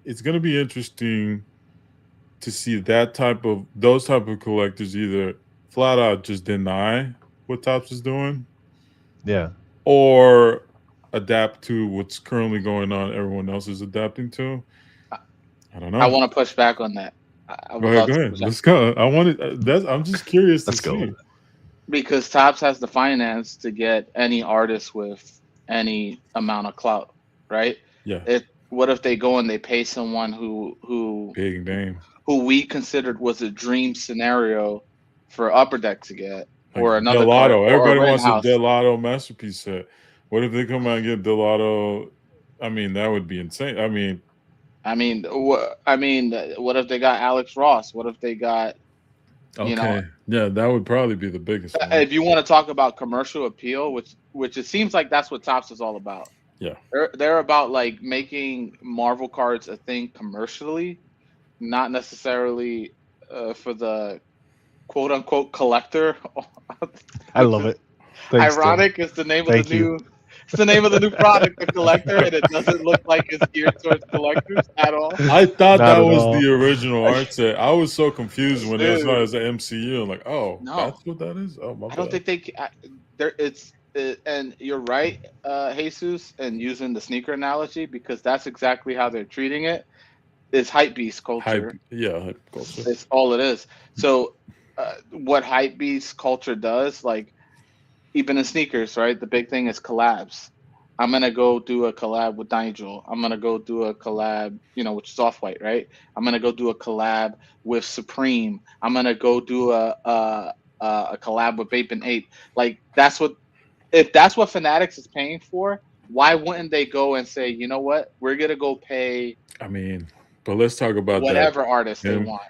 it's going to be interesting to see those type of collectors either flat out just deny what Topps is doing, Yeah. or adapt to what's currently going on. Everyone else is adapting to. I don't know. I want to push back on that. I would Go love ahead. to Go ahead. push back. Let's go. I want it. I'm just curious to Let's go. see. Because Topps has the finance to get any artist with any amount of clout, right? Yeah, What if they go and they pay someone who big name. who we considered was a dream scenario for Upper Deck to get, Like or another card, Delato. or Everybody wants a Rittenhouse. Delato masterpiece set. What if they come out and get Delato? I mean, that would be insane. I mean, What if they got Alex Ross? What if they got, you know, okay. Yeah, that would probably be the biggest one. if you want to talk about commercial appeal, which it seems like that's what Topps is all about. Yeah. They're about like making Marvel cards a thing commercially, not necessarily for the quote unquote collector. I love it. Thanks, Tim. Ironic is the name of the Thank you. new. It's the name of the new product, the collector, and it doesn't look like it's geared towards collectors at all. I thought Not that at was all. the original art set. I was so confused when it was not Dude, as an MCU. I'm like, oh, no, that's what that is? Oh, my I don't bad. think they. There, and you're right, Jesus, and using the sneaker analogy because that's exactly how they're treating it. Is hype beast culture. Hype culture. It's all it is. So, what hype beast culture does, like even in sneakers, right? The big thing is collabs. I'm gonna go do a collab with Nigel. I'm gonna go do a collab, which is off white, right? I'm gonna go do a collab with Supreme. I'm gonna go do a collab with Vape and Ape. Like if that's what Fanatics is paying for, why wouldn't they go and say, you know what, we're gonna go pay I mean, but let's talk about whatever that. artist they And want?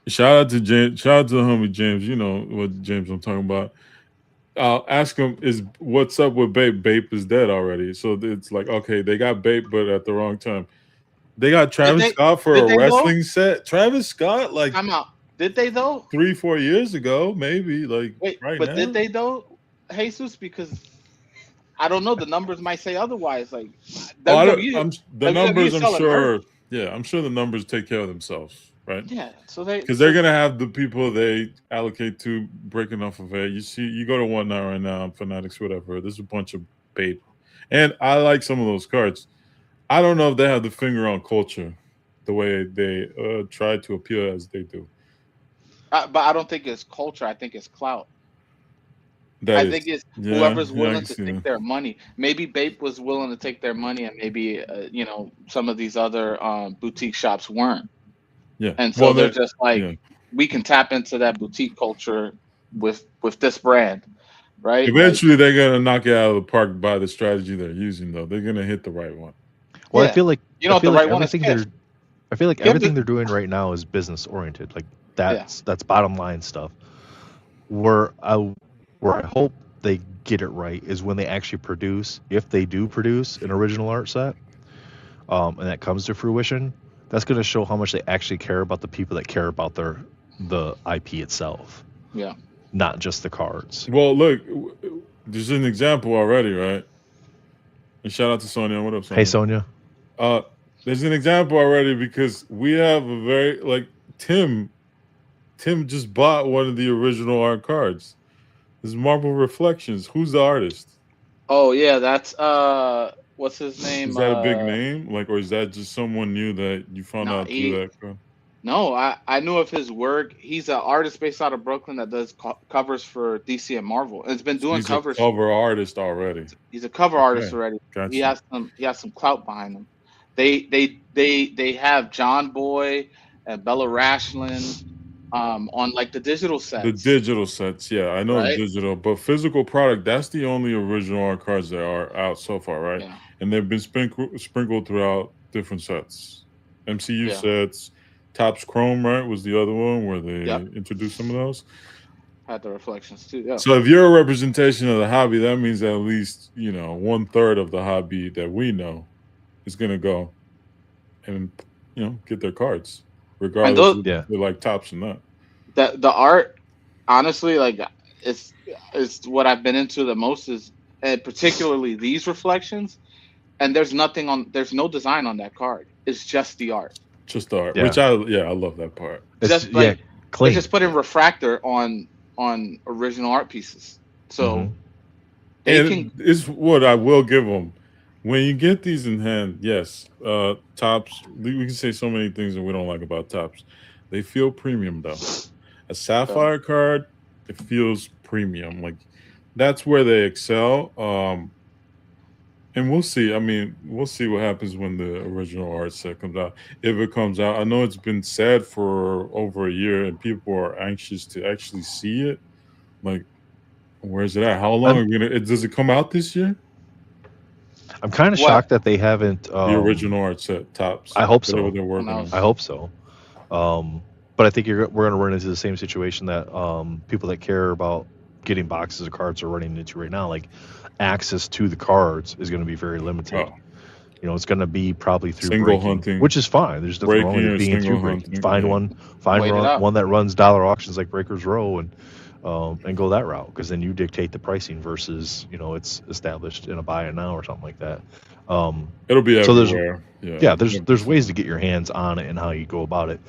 shout out to James. Shout out to the homie James. You know what James I'm talking about. I'll ask him, is what's up with Bape? Bape is dead already. So it's like, okay, they got Bape, but at the wrong time. They got Travis Scott for did a they wrestling set. Travis Scott, like I'm out. Did they though? 3-4 years ago, maybe. Like Wait, right but now. did they though, Jesus? Because I don't know. The numbers might say otherwise. Like WWE, The WWE numbers, is I'm selling sure. merch. Yeah, I'm sure the numbers take care of themselves, right? Yeah, so Because they're gonna have the people they allocate to breaking off of it. You go to one now right now, Fanatics, whatever. There's a bunch of bait, and I like some of those cards. I don't know if they have the finger on culture, the way they try to appeal as they do. but I don't think it's culture. I think it's clout. That I is, think it's yeah, whoever's I willing can to see take that. their money. Maybe Bape was willing to take their money, and maybe some of these other boutique shops weren't. Yeah, And so well, they're that, just like, yeah. we can tap into that boutique culture with this brand, right? Like, Eventually, they're gonna knock it out of the park by the strategy they're using, though. They're gonna hit the right one. Well, yeah, I feel like the right one is Kith. I feel like Kith everything is- they're doing right now is business oriented. Like Yeah. that's bottom line stuff. Where I hope they get it right is when they actually produce, if they do produce an original art set, and that comes to fruition, that's going to show how much they actually care about the people that care about the IP itself. Yeah. Not just the cards. Well, look, there's an example already, right? And shout out to Sonia. What up, Sonia? Hey, Sonia. There's an example already because we have a very like Tim just bought one of the original art cards. This is Marble Reflections. Who's the artist? Oh yeah, that's what's his name? Is that a big name? Like, or is that just someone new that you found out through that card? No, I knew of his work. He's an artist based out of Brooklyn that does covers for DC and Marvel. And it's been doing covers. He's a cover artist already. He's a cover artist already. Gotcha. He has some clout behind him. They have John Boy and Bella Rashlin on like the digital sets. The digital sets, yeah, I know the digital, but physical product, that's the only original art cards that are out so far, right? Yeah. And they've been sprinkled throughout different sets. MCU sets, Topps Chrome, right, was the other one where they introduced some of those. Had the reflections too, yeah. So if you're a representation of the hobby, that means at least, 1/3 of the hobby that we know is going to go and, get their cards, regardless if they like Topps or not. The art, honestly, like it's what I've been into the most is, and particularly these reflections, and there's no design on that card. It's just the art. Just the art, which I love that part. Just like they just put in refractor on original art pieces, so it's what I will give them. When you get these in hand, yes, Topps. We can say so many things that we don't like about Topps. They feel premium though. A sapphire card, it feels premium. Like that's where they excel. And we'll see. I mean, we'll see what happens when the original art set comes out. If it comes out, I know it's been sad for over a year, and people are anxious to actually see it. Like, where's it at? How long are we gonna? Does it come out this year? I'm kind of What? shocked that they haven't. The original art set tops. I hope whatever so. they're working on. knows? I hope so. But I think we're going to run into the same situation that people that care about getting boxes of cards are running into right now. Like, access to the cards is going to be very limited. Oh, You know, it's going to be probably through Single breaking, hunting. which is fine. There's nothing wrong with Breaking it or being through single breaking. hunting, Find yeah. one, Wait it out. one that runs dollar auctions like Breakers Row, and go that route, because then you dictate the pricing versus, you know, it's established in a buy it now or something like that. It'll be So there's- everywhere. Yeah, there's ways to get your hands on it and how you go about it.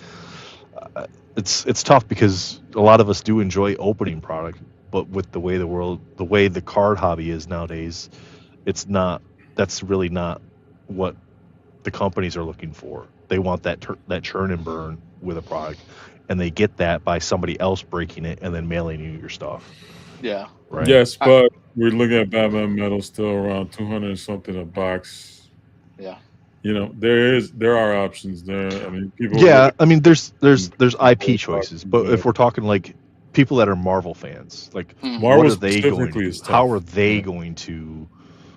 It's tough because a lot of us do enjoy opening product, but with the way the card hobby is nowadays, that's really not what the companies are looking for. They want that churn and burn with a product, and they get that by somebody else breaking it and then mailing you your stuff. Yeah. Right? Yes, but we're looking at Batman Metal still around 200 and something a box. Yeah. You know, there are options there. I mean, people. Yeah, I mean, there's IP People choices, talk but about if we're talking like people that are Marvel fans, like Mhm. Marvel what are they going specifically to is do? How tough. are they Yeah. going to,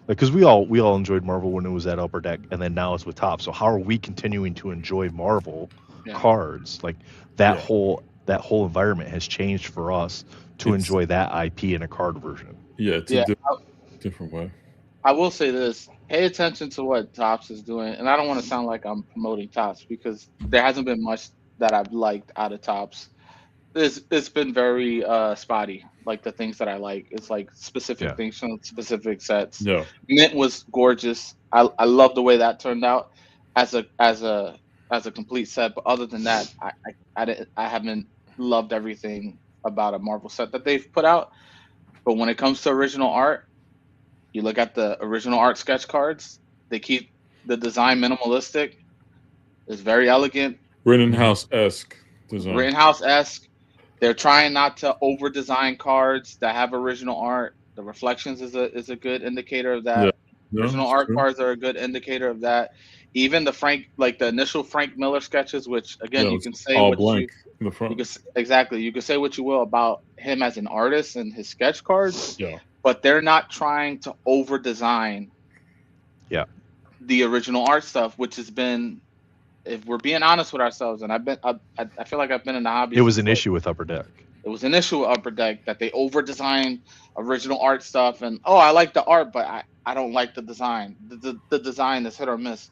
like, because we all enjoyed Marvel when it was at Upper Deck, and then now it's with Top. So how are we continuing to enjoy Marvel Yeah. cards? Like that Yeah. whole environment has changed for us to It's- enjoy that IP in a card version. Yeah, it's Yeah. a different way. I will say this: pay attention to what Topps is doing, and I don't want to sound like I'm promoting Topps because there hasn't been much that I've liked out of Topps. It's been very spotty. Like the things that I like, it's like specific Yeah. things from specific sets. Yeah. Mint was gorgeous. I love the way that turned out as a complete set. But other than that, I haven't loved everything about a Marvel set that they've put out. But when it comes to original art, you look at the original art sketch cards. They keep the design minimalistic. It's very elegant, Rittenhouse esque design. Rittenhouse esque. They're trying not to over design cards that have original art. The reflections is a good indicator of that. Yeah. Original it's art true. cards are a good indicator of that. Even the initial Frank Miller sketches, which again Yeah, you it's can say all what blank in the you front. can exactly you can say what you will about him as an artist and his sketch cards, Yeah. but they're not trying to over design Yeah. the original art stuff, which has been, if we're being honest with ourselves, and I feel like I've been in the hobby. It was since, an like, issue with Upper Deck. It was an issue with Upper Deck that they over designed original art stuff, and I like the art, but I don't like the design. The design is hit or miss.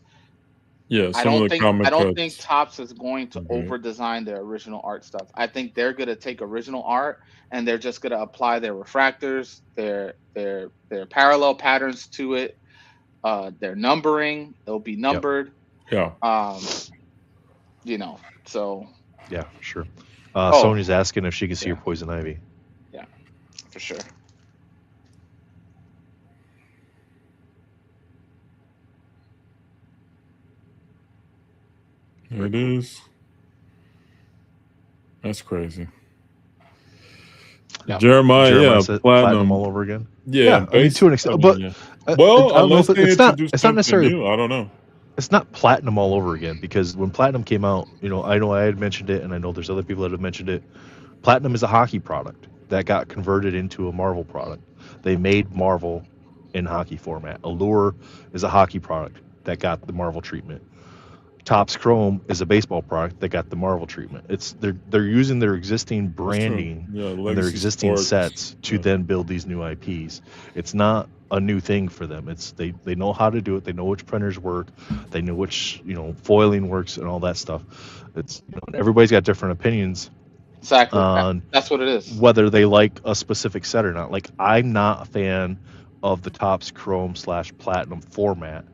Yeah. I Some of don't the think comic think cuts. Topps is going to Mhm. over design their original art stuff. I think they're gonna take original art and they're just gonna apply their refractors, their parallel patterns to it, their numbering. It'll be numbered. Yeah. You know, so Yeah, sure. Oh. Sonia's asking if she can see Yeah. your Poison Ivy. for sure. It is. That's crazy. Yeah. Jeremiah, said platinum. all over again. Yeah, I mean, to an extent, but yeah. I Well, don't know unless if they it's not. introduce It's not something necessarily. new, I don't know. It's not platinum all over again, because when platinum came out, I know I had mentioned it, and I know there's other people that have mentioned it. Platinum is a hockey product that got converted into a Marvel product. They made Marvel in hockey format. Allure is a hockey product that got the Marvel treatment. Topps Chrome is a baseball product that got the Marvel treatment. They're using their existing That's true. branding Yeah, and their Legacy existing Sports. sets to Yeah. then build these new IPs. It's not a new thing for them. It's they know how to do it. They know which printers work. They know which foiling works and all that stuff. It's everybody's got different opinions Exactly. on That's what it is. whether they like a specific set or not. Like, I'm not a fan of the Topps Chrome / Platinum format,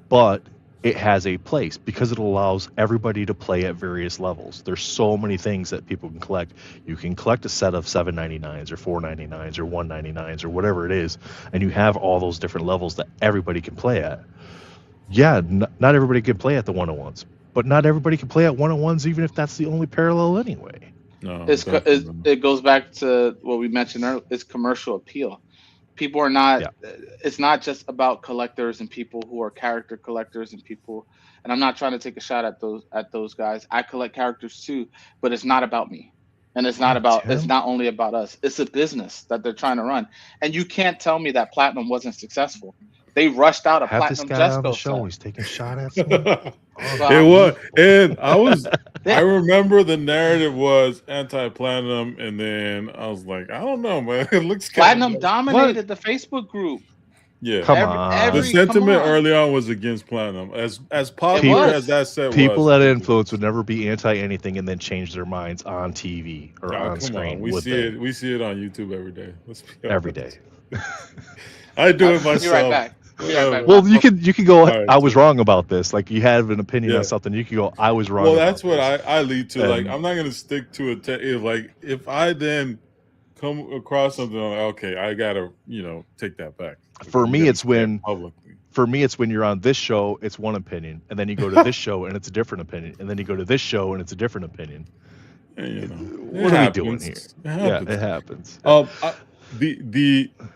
but it has a place because it allows everybody to play at various levels. There's so many things that people can collect. You can collect a set of 799s or 499s or 199s or whatever it is, and you have all those different levels that everybody can play at. Yeah, not everybody can play at the 101s, but not everybody can play at 101s even if that's the only parallel anyway. No, It's definitely. it goes back to what we mentioned earlier. It's commercial appeal. People are not. Yeah. It's not just about collectors and people who are character collectors and people. And I'm not trying to take a shot at those guys. I collect characters too, but it's not about me. And it's not Yeah, about. It's Tim. not only about us. It's a business that they're trying to run. And you can't tell me that Platinum wasn't successful. They rushed out a Have this Platinum guy on the Jesco show. set. He's taking shot at me. It was, Unbelievable. and I They, remember the narrative was anti-platinum, and then I was like, I don't know, man. It looks kind of Platinum nice. What? dominated the Facebook group. Yeah. Come The on. Come sentiment on. early on was against platinum. As It popular People as was. that set people was, that it influence was. would never be anti anything and then change their minds on TV or Oh, on come on. screen, We would see they? it. We see it on YouTube every day. Let's be Every day. honest. I do it I'll be right myself. back. I'll be right back. Well, you can go. All right, I was so wrong about this. Like you have an opinion on yeah. something, you can go. I was wrong Well, about that's what this. I lead to. Like, And I'm not gonna stick to it. If I then come across something, I'm like, okay, I gotta take that back. Like, for I'm me, gonna it's say it when publicly. you're on this show, it's one opinion, and then you go to this show and it's a different opinion, and then you go to this show and it's a different opinion. And, What are we doing here? It Yeah, happens. it happens.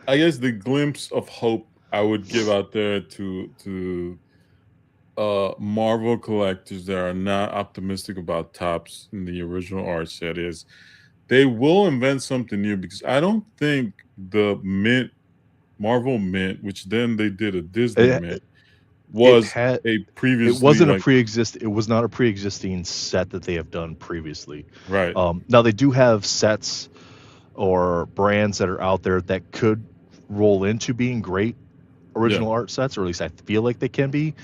I guess the glimpse of hope I would give out there to Marvel collectors that are not optimistic about tops in the original art set is they will invent something new, because I don't think the Marvel Mint, which then they did a Disney It, Mint, it was had a it previously wasn't a like it was not a pre-existing set that they have done previously. right. Now they do have sets or brands that are out there that could roll into being great Yeah. original art sets, or at least I feel like they can be.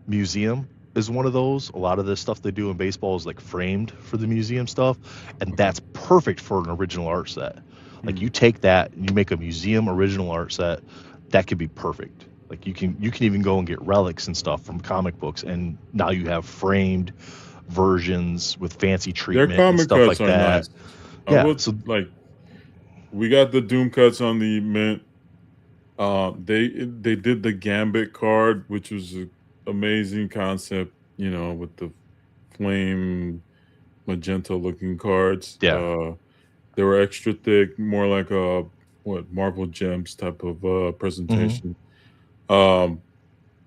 Museum is one of those. A lot of the stuff they do in baseball is like framed for the museum stuff, and Okay. that's perfect for an original art set. Like Mhm. you take that and you make a museum original art set, that could be perfect. Like you can even go and get relics and stuff from comic books, and now you have framed versions with fancy Their treatment and comic stuff cuts like are that. nice. I Yeah, would so like we got the Doom cuts on the Mint. They did the Gambit card, which was an amazing concept, with the flame magenta looking cards. yeah, They were extra thick, more like a Marvel Gems type of hmm presentation. Um,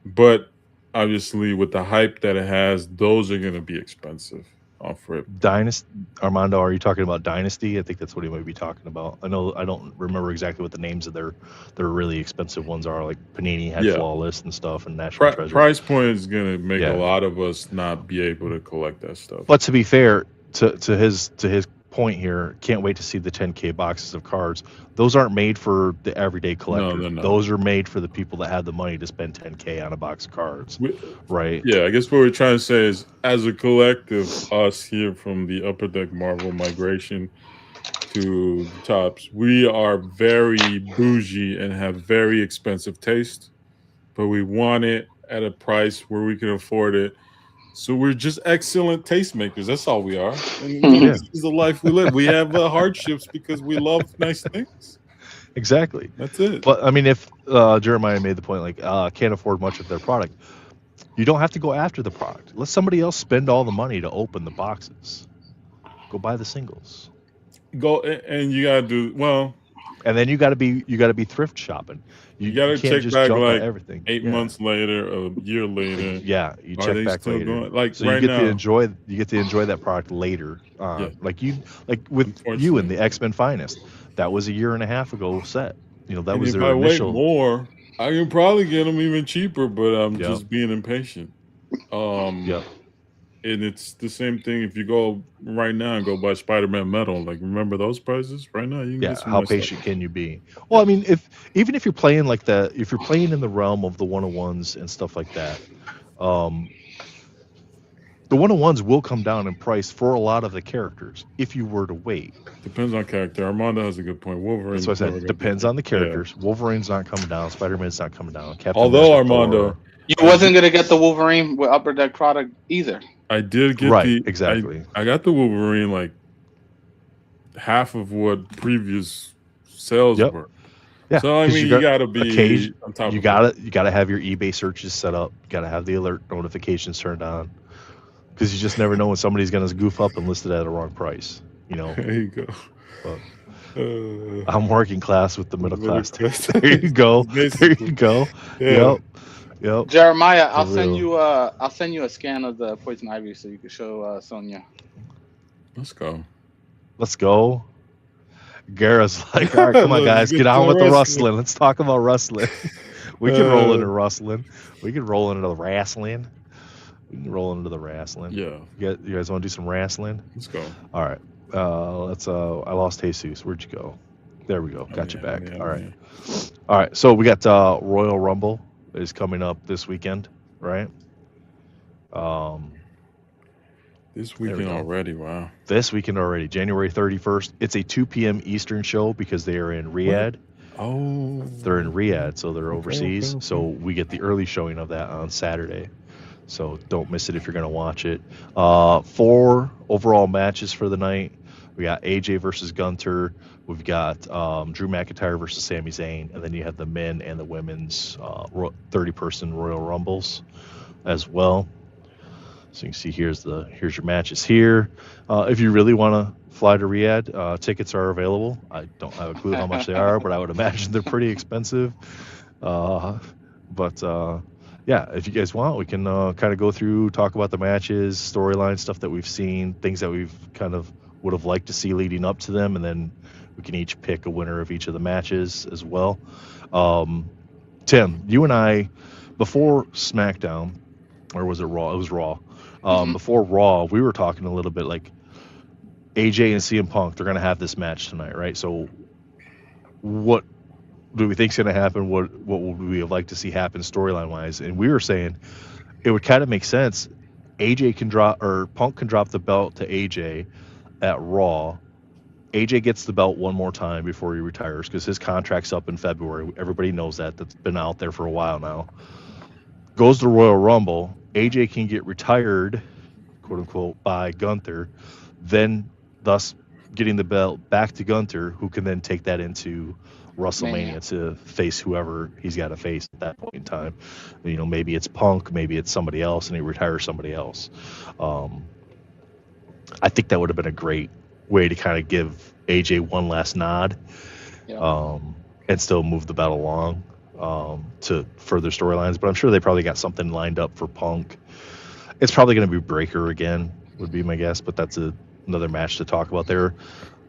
but obviously, with the hype that it has, those are going to be expensive off rip. Dynasty. Armando, are you talking about Dynasty? I think that's what he might be talking about. I know I don't remember exactly what the names of their really expensive ones are. Like Panini had Yeah, Flawless and stuff, and National Treasure. price point is going to make a Yeah, lot of us not be able to collect that stuff. but to be fair to his point here, can't wait to see the 10K boxes of cards. Those aren't made for the everyday No, collector. they're not. Those are made for the people that have the money to spend 10K on a box of cards, We, right? yeah, I guess what we're trying to say is, as a collective, us here from the Upper Deck Marvel migration to the tops, we are very bougie and have very expensive taste, but we want it at a price where we can afford it. So we're just excellent tastemakers. That's all we are. And Yeah, this is the life we live. We have hardships because we love nice things. exactly. That's it. But I mean, if Jeremiah made the point, like can't afford much of their product, you don't have to go after the product. Let somebody else spend all the money to open the boxes. Go buy the singles. Go and you gotta do well. And then you got to be thrift shopping. You You gotta can't check just back jump at like everything. 8 months later, a year later. Yeah, you Are check they back still later. going? Like So right you get to now, enjoy that product later. yeah. Like with you and Unfortunately, the X-Men Finest. That was a year and a half ago set. That and was if their I wait initial. more, I can probably get them even cheaper. But I'm Yep. just being impatient. Yep. And it's the same thing if you go right now and go buy Spider-Man Metal. Like, remember those prices? Right now, you can Yeah. get some How nice stuff. patient can you be? Well, Yeah. I mean, even if you're playing if you're playing in the realm of the 101s and stuff like that, um, the 101s will come down in price for a lot of the characters if you were to wait. Depends on character. Armando has a good point. That's Wolverine's what I never said. gonna be Depends cheap. on the Yeah. characters. Wolverine's not coming down. Spider-Man's not coming down. Captain Although America, Armando, Thor. You I wasn't did, gonna get the Wolverine with Upper Deck product either. I did get Right. the Exactly. I got the Wolverine like half of what previous sales Yep. were. Yeah. So I Because mean, you you got gotta be occasion. on top You of it. gotta have your eBay searches set up. You gotta have the alert notifications turned on. because you just never know when somebody's gonna goof up and list it at a wrong price. You know, There you go. but Uh, I'm working class with the middle class. class. There you go. There you Basically. go. Yeah. Yep. Jeremiah, For real. I'll send you a scan of the poison ivy so you can show Sonia. Let's go. Let's go. Gara's like, all right, come on, Let's guys, get get to on the with the wrestling. wrestling. Let's talk about wrestling. We can roll into Uh, wrestling. We can roll into the wrestling. We can roll into the wrestling. Yeah. You guys want to do some wrestling? Let's go. All right. Let's. I lost Jesus. Where'd you go? There we go. Got you back. All right. All right. So we got Royal Rumble is coming up this weekend, right? This we weekend go. already. Wow. This weekend already, January 31st. It's a 2 p.m. Eastern show because they are in Riyadh. Oh. They're in Riyadh, so they're overseas. okay. So we get the early showing of that on Saturday. So don't miss it if you're going to watch it. 4 overall matches for the night. We got AJ versus Gunter. We've got Drew McIntyre versus Sami Zayn. And then you have the men and the women's 30-person Royal Rumbles as well. So you can see here's your matches here. If you really want to fly to Riyadh, tickets are available. I don't have a clue how much they are, but I would imagine they're pretty expensive. Yeah, if you guys want, we can kind of go through, talk about the matches, storyline stuff that we've seen, things that we've kind of would have liked to see leading up to them, and then we can each pick a winner of each of the matches as well. Tim, you and I, before SmackDown, or was it Raw? It was Raw. Before Raw, we were talking a little bit like AJ and CM Punk, they're going to have this match tonight, right? So what do we think's going to happen? What would we have liked to see happen storyline wise? And we were saying it would kind of make sense. AJ can drop, or Punk can drop the belt to AJ at Raw. AJ gets the belt one more time before he retires because his contract's up in February. Everybody knows that. That's been out there for a while now. Goes to Royal Rumble. AJ can get retired, quote unquote, by Gunther, then thus getting the belt back to Gunther, who can then take that into WrestleMania to face whoever he's got to face at that point in time. You know, maybe it's Punk, maybe it's somebody else, and he retires somebody else. I think that would have been a great way to kind of give AJ one last nod, and still move the belt along to further storylines. But I'm sure they probably got something lined up for Punk. It's probably going to be Breaker again, would be my guess, but that's another match to talk about there.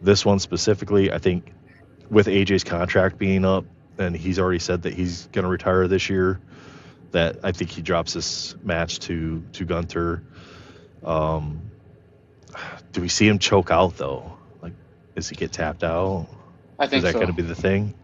This one specifically, I think with AJ's contract being up, and he's already said that he's going to retire this year, that I think he drops this match to Gunther. Do we see him choke out though? Like, does he get tapped out? I think Is that so. going to be the thing?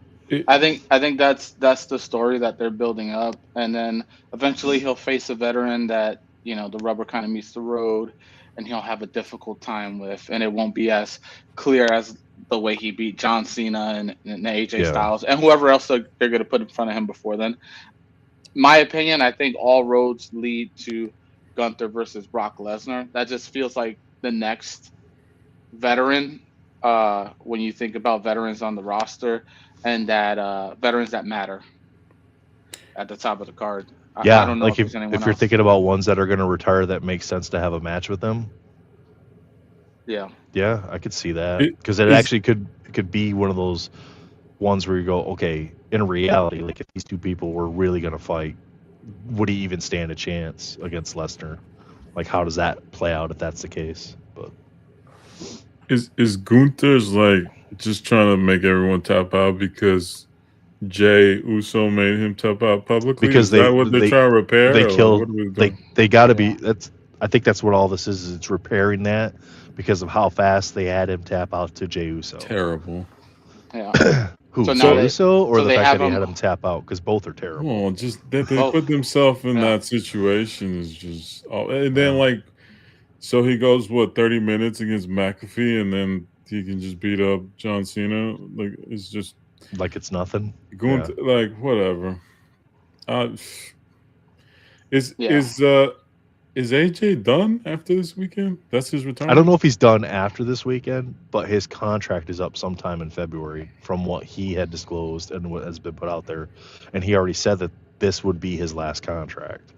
I think that's the story that they're building up, and then eventually he'll face a veteran that, you know, the rubber kind of meets the road, and he'll have a difficult time with, and it won't be as clear as the way he beat John Cena and AJ Styles and whoever else they're going to put in front of him before then. My opinion, I think all roads lead to Gunther versus Brock Lesnar. That just feels like the next veteran when you think about veterans on the roster, and that veterans that matter at the top of the card. I don't know like if you're thinking about ones that are going to retire that makes sense to have a match with them. Yeah, I could see that, because it actually could be one of those ones where you go, okay, in reality, like if these two people were really going to fight, would he even stand a chance against Lesnar? Like, how does that play out if that's the case? But is Gunther's like just trying to make everyone tap out because Jay Uso made him tap out publicly? Because is that what they're trying to repair? They kill. They got to be. I think that's what all this is. It's repairing that because of how fast they had him tap out to Jey Uso. Terrible. Yeah. Who? So Jey Uso, or the fact that he him, had him tap out? Because both are terrible. Well, just that they put themselves in that situation is just. And then like, so he goes 30 minutes against McAfee, and then he can just beat up John Cena. Like, it's just like it's nothing. Gunther, like whatever. Is AJ done after this weekend? That's his retirement? I don't know if he's done after this weekend, but his contract is up sometime in February from what he had disclosed and what has been put out there. And he already said that this would be his last contract.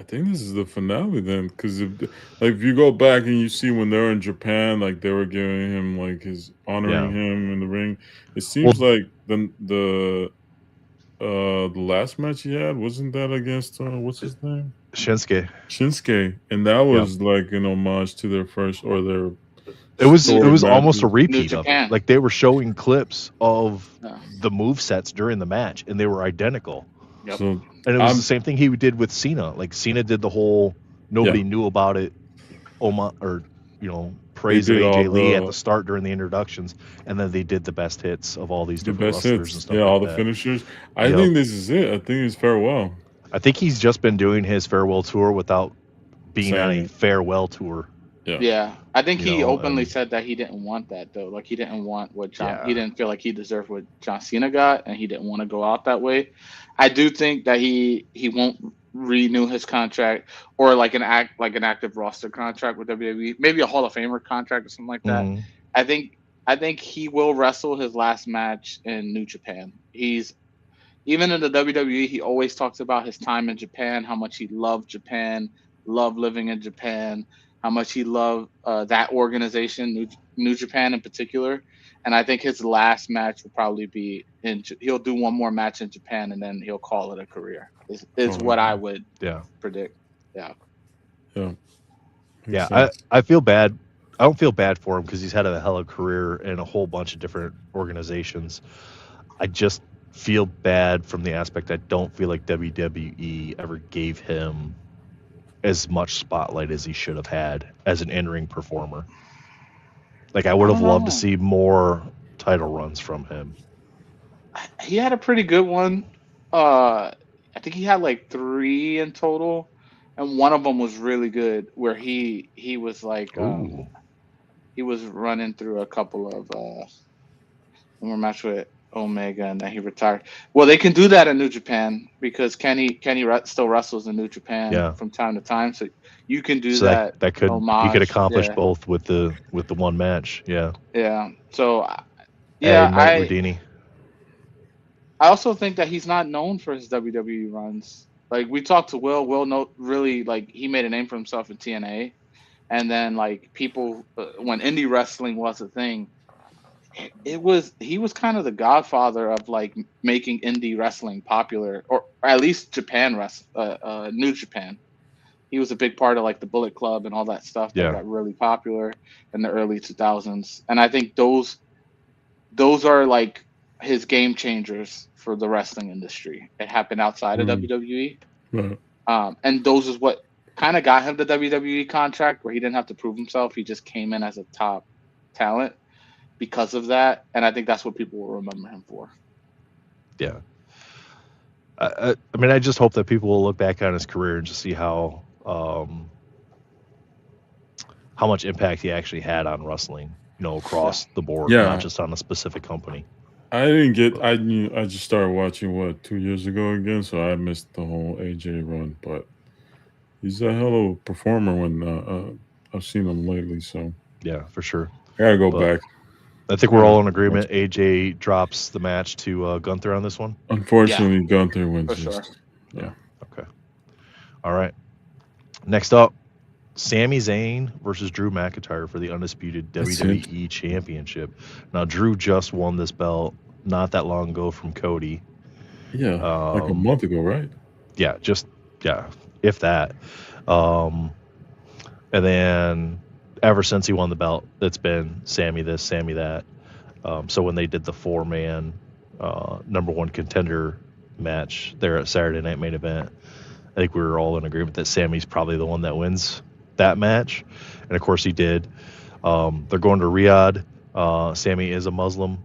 I think this is the finale then, because if you go back and you see when they were in Japan, like they were giving him like his honoring him in the ring. It seems like the last match he had wasn't that against what's his name? Shinsuke, and that was like an homage to their first or their. It was almost a New repeat of Japan. it. Like they were showing clips of the movesets during the match, and they were identical. Yep. So And it was the same thing he did with Cena. Like Cena did the whole nobody knew about it, praise of AJ Lee at the start during the introductions, and then they did the best hits of all these different wrestlers and stuff. Yeah, all the finishers. I think this is it. I think it's farewell. I think he's just been doing his farewell tour without being on a farewell tour. Yeah. I think he openly said that he didn't want that though. Like he didn't want what he didn't feel like he deserved what John Cena got, and he didn't want to go out that way. I do think that he won't renew his contract or like an active roster contract with WWE, maybe a Hall of Famer contract or something like that. Mhm. I think he will wrestle his last match in New Japan. He's even in the WWE, he always talks about his time in Japan, how much he loved Japan, loved living in Japan, how much he loved that organization, New Japan in particular. And I think his last match will probably be he'll do one more match in Japan and then he'll call it a career. Is what I would predict. Yeah. I feel bad. I don't feel bad for him because he's had a hell of a career in a whole bunch of different organizations. I just feel bad from the aspect I don't feel like WWE ever gave him as much spotlight as he should have had as an in-ring performer. Like I would have loved to see more title runs from him. He had a pretty good one. I think he had like 3 in total, and one of them was really good where he was like he was running through a couple of one more match with Omega, and then he retired. Well, they can do that in New Japan because Kenny still wrestles in New Japan from time to time, so you can do that. That could he could accomplish both with the one match. Yeah. So Mike I also think that he's not known for his WWE runs. Like we talked to Will. Will really like he made a name for himself in TNA, and then like people when indie wrestling was a thing. He was kind of the godfather of like making indie wrestling popular, or at least New Japan. He was a big part of like the Bullet Club and all that stuff that got really popular in the early 2000s. And I think those are like his game changers for the wrestling industry. It happened outside of WWE, and those is what kind of got him the WWE contract, where he didn't have to prove himself. He just came in as a top talent. Because of that, and I think that's what people will remember him for. Yeah, I mean, I just hope that people will look back on his career and just see how much impact he actually had on wrestling, across the board, not just on a specific company. I just started watching 2 years ago again, so I missed the whole AJ run, but he's a hell of a performer when I've seen him lately. So yeah, for sure. I gotta go back. I think we're all in agreement. AJ drops the match to Gunther on this one. Unfortunately, Gunther wins. For sure. Yeah. Okay. All right. Next up, Sami Zayn versus Drew McIntyre for the undisputed WWE Championship. Now, Drew just won this belt not that long ago from Cody. Yeah, like a month ago, right? Yeah, if that. And then ever since he won the belt, it's been Sammy this, Sammy that. So when they did the 4-man number 1 contender match there at Saturday Night Main Event, I think we were all in agreement that Sammy's probably the one that wins that match. And of course he did. They're going to Riyadh. Sammy is a Muslim,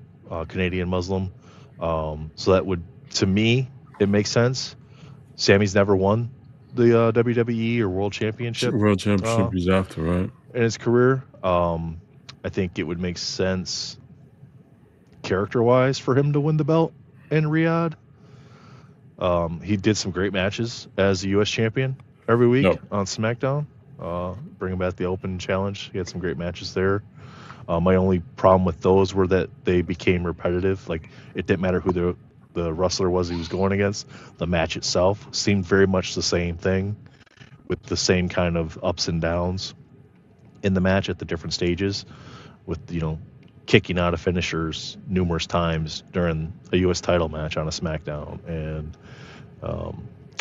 Canadian Muslim. So that would, to me, it makes sense. Sammy's never won the WWE or World Championship. World Championship is after, right? In his career. I think it would make sense character-wise for him to win the belt in Riyadh. He did some great matches as the U.S. champion every week on SmackDown. Bringing back the Open Challenge. He had some great matches there. My only problem with those were that they became repetitive. Like, it didn't matter who the wrestler was he was going against. The match itself seemed very much the same thing, with the same kind of ups and downs in the match at the different stages, with kicking out of finishers numerous times during a U.S. title match on a SmackDown, and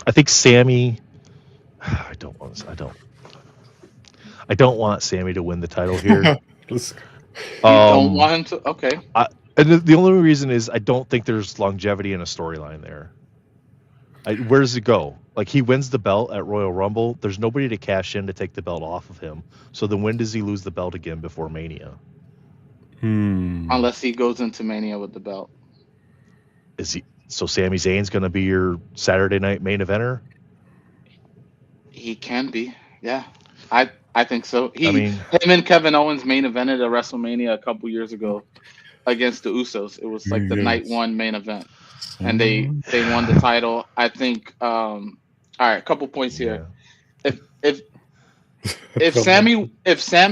I think Sammy. I don't want Sammy to win the title here. Let's- You don't want him to? Okay. And the only reason is I don't think there's longevity in a storyline there. Where does it go? Like, he wins the belt at Royal Rumble. There's nobody to cash in to take the belt off of him. So then when does he lose the belt again before Mania? Unless he goes into Mania with the belt. So Sami Zayn's going to be your Saturday night main eventer? He can be. Yeah. I think so. mean- Him and Kevin Owens main evented at WrestleMania a couple years ago against the Usos. It was like the night one main event. And they won the title. I think all right, a couple points here. If Sammy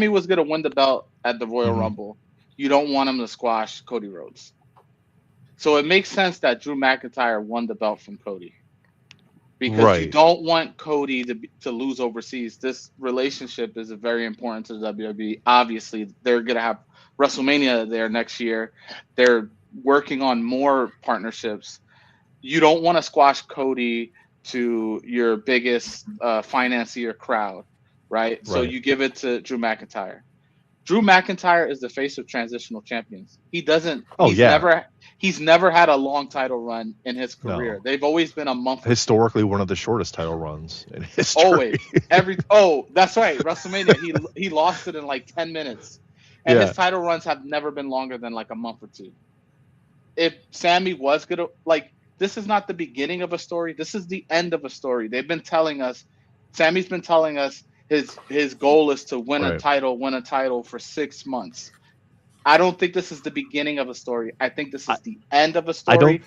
was gonna win the belt at the Royal Rumble, you don't want him to squash Cody Rhodes. So it makes sense that Drew McIntyre won the belt from Cody. Because you don't want Cody to lose overseas. This relationship is very important to the WWE. Obviously, they're gonna have WrestleMania there next year. They're working on more partnerships. You don't want to squash Cody to your biggest financier crowd, right? So you give it to Drew McIntyre. Drew McIntyre is the face of transitional champions. He's never had a long title run in his career. No. They've always been a month. Historically, one of the shortest title runs in history. Always. That's right. WrestleMania, he lost it in like 10 minutes. And his title runs have never been longer than like a month or two. If Sammy was gonna, this is not the beginning of a story. This is the end of a story. They've been telling us, Sammy's been telling us his goal is to win a title for 6 months. I don't think this is the beginning of a story. I think this is the end of a story.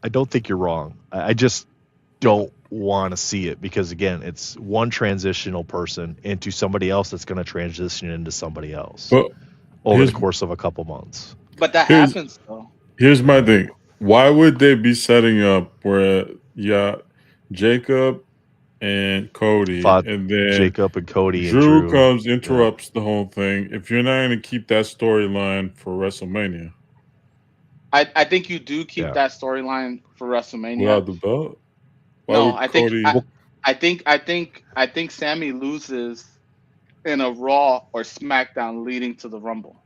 I don't think you're wrong. I just don't want to see it because, again, it's one transitional person into somebody else that's going to transition into somebody else over the course of a couple months. But that happens, though. Here's my thing. Why would they be setting up where Jacob and Cody, and then Jacob and Cody Drew and comes, interrupts the whole thing? If you're not going to keep that storyline for WrestleMania, I think you do keep that storyline for WrestleMania without the belt. I think Sammy loses in a Raw or SmackDown leading to the Rumble.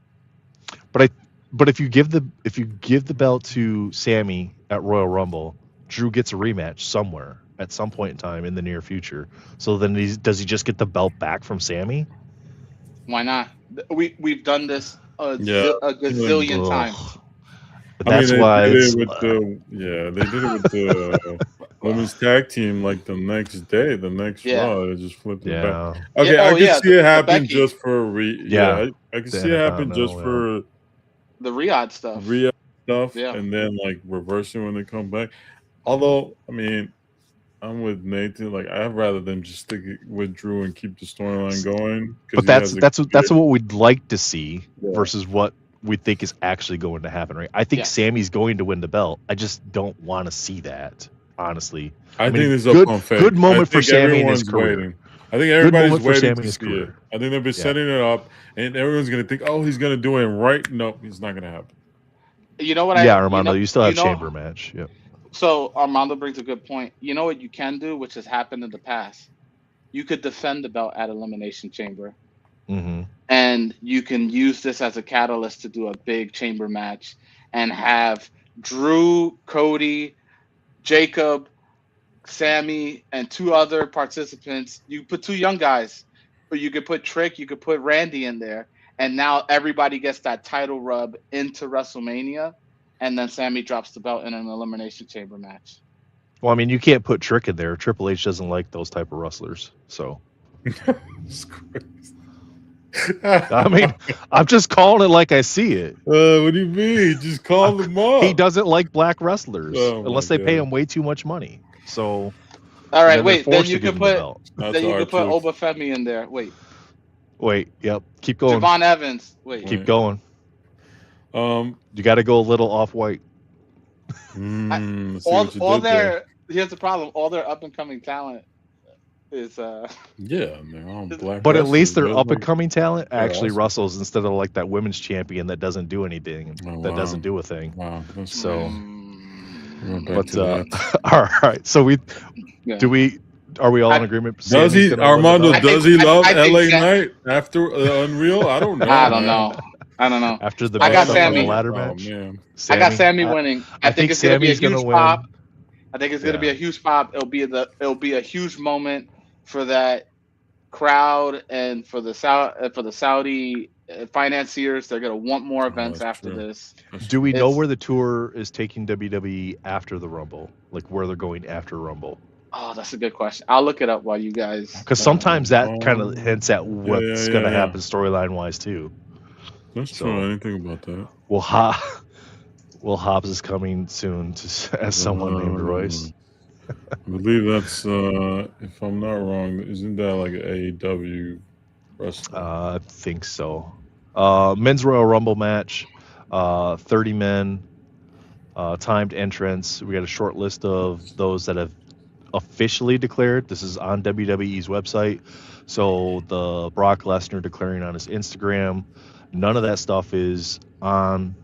But if you give the belt to Sammy at Royal Rumble, Drew gets a rematch somewhere at some point in time in the near future. So then does he just get the belt back from Sammy? Why not? We've done this a gazillion times. That's why they did it with the women's tag team like the next day, the next Raw. They just flipped it back. Okay, I can see it happen just for I can see it happen just for the Riyadh stuff. And then like reversing when they come back. Although, I mean, I'm with Nathan. Like, I'd rather them just stick it with Drew and keep the storyline going. But that's what we'd like to see versus what we think is actually going to happen, right? I think Sammy's going to win the belt. I just don't want to see that, honestly. I think this is a good moment for Sammy in his career. I think everybody's waiting to see it. I think they've been setting it up, and everyone's going to think, oh, he's going to do it right. No, it's not going to happen. You know what? Armando, you still have chamber match. Yeah. So Armando brings a good point. You know what you can do, which has happened in the past? You could defend the belt at Elimination Chamber. Mm-hmm. And you can use this as a catalyst to do a big chamber match and have Drew, Cody, Jacob, Sammy, and 2 other participants. You put 2 young guys, or you could put Trick, you could put Randy in there, and now everybody gets that title rub into WrestleMania, and then Sammy drops the belt in an Elimination Chamber match. Well, I mean, you can't put Trick in there. Triple H doesn't like those type of wrestlers, so. I mean, I'm just calling it like I see it. What do you mean? Just call them up. He doesn't like black wrestlers unless they pay him way too much money. So, all right, wait. Then you can put Obafemi in there. Wait. Yep. Keep going. Javon Evans. Wait. Keep going. You got to go a little off white. Here's the problem. All their up and coming talent is Yeah, man. I'm black. But at least wrestling, they're dude. up and Like, coming talent they're actually awesome. wrestles instead of like that women's champion that doesn't do anything, Oh, that wow. doesn't do a thing. Wow, that's So, crazy. We went back but to that. all right. So yeah. are we all in I, agreement? Does Sammy's he, gonna win the Armando? belt Does he love I think LA Knight after Unreal? I don't know, I don't man. know. I don't know. after the I big got stuff on the Sammy. ladder Oh match. man. I got Sammy, Sammy winning. I I think think it's gonna be a Sammy's gonna huge win. pop. I think it's gonna be Yeah. a huge pop. It'll be a huge moment for that crowd and for the Saudi financiers. They're gonna want more Oh, events that's after true. this. That's Do true. we know It's where the tour is taking WWE after the Rumble? Like where they're going after Rumble? oh, that's a good question. I'll look it up while you guys. Because sometimes that kind of Um, hints at yeah, what's going to yeah. happen storyline wise too. That's So- true. I didn't think about that. Will Hobbs is coming soon as someone named Royce. I believe that's if I'm not wrong, isn't that like an AEW wrestler? I think so. Men's Royal Rumble match, 30 men, timed entrance. We got a short list of those that have officially declared. This is on WWE's website. So the Brock Lesnar declaring on his Instagram. None of that stuff is on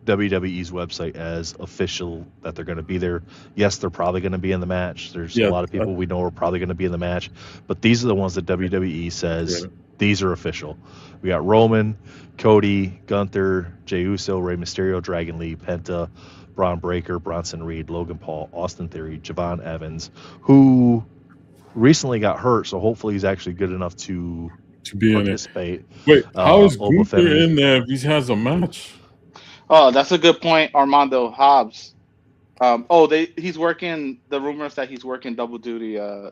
WWE's website as official that they're going to be there. Yes, they're probably going to be in the match. There's a lot of people we know are probably going to be in the match, but these are the ones that WWE says these are official. We got Roman, Cody, Gunther, Jey Uso, Rey Mysterio, Dragon Lee, Penta, Braun Breaker, Bronson Reed, Logan Paul, Austin Theory, Javon Evans, who recently got hurt, so hopefully he's actually good enough to be participate. in it. Wait, how is Oba Gunther Femi. in there if he has a match? Oh, that's a good point, Armando Hobbs. He's working. The rumors that he's working double duty. Yeah.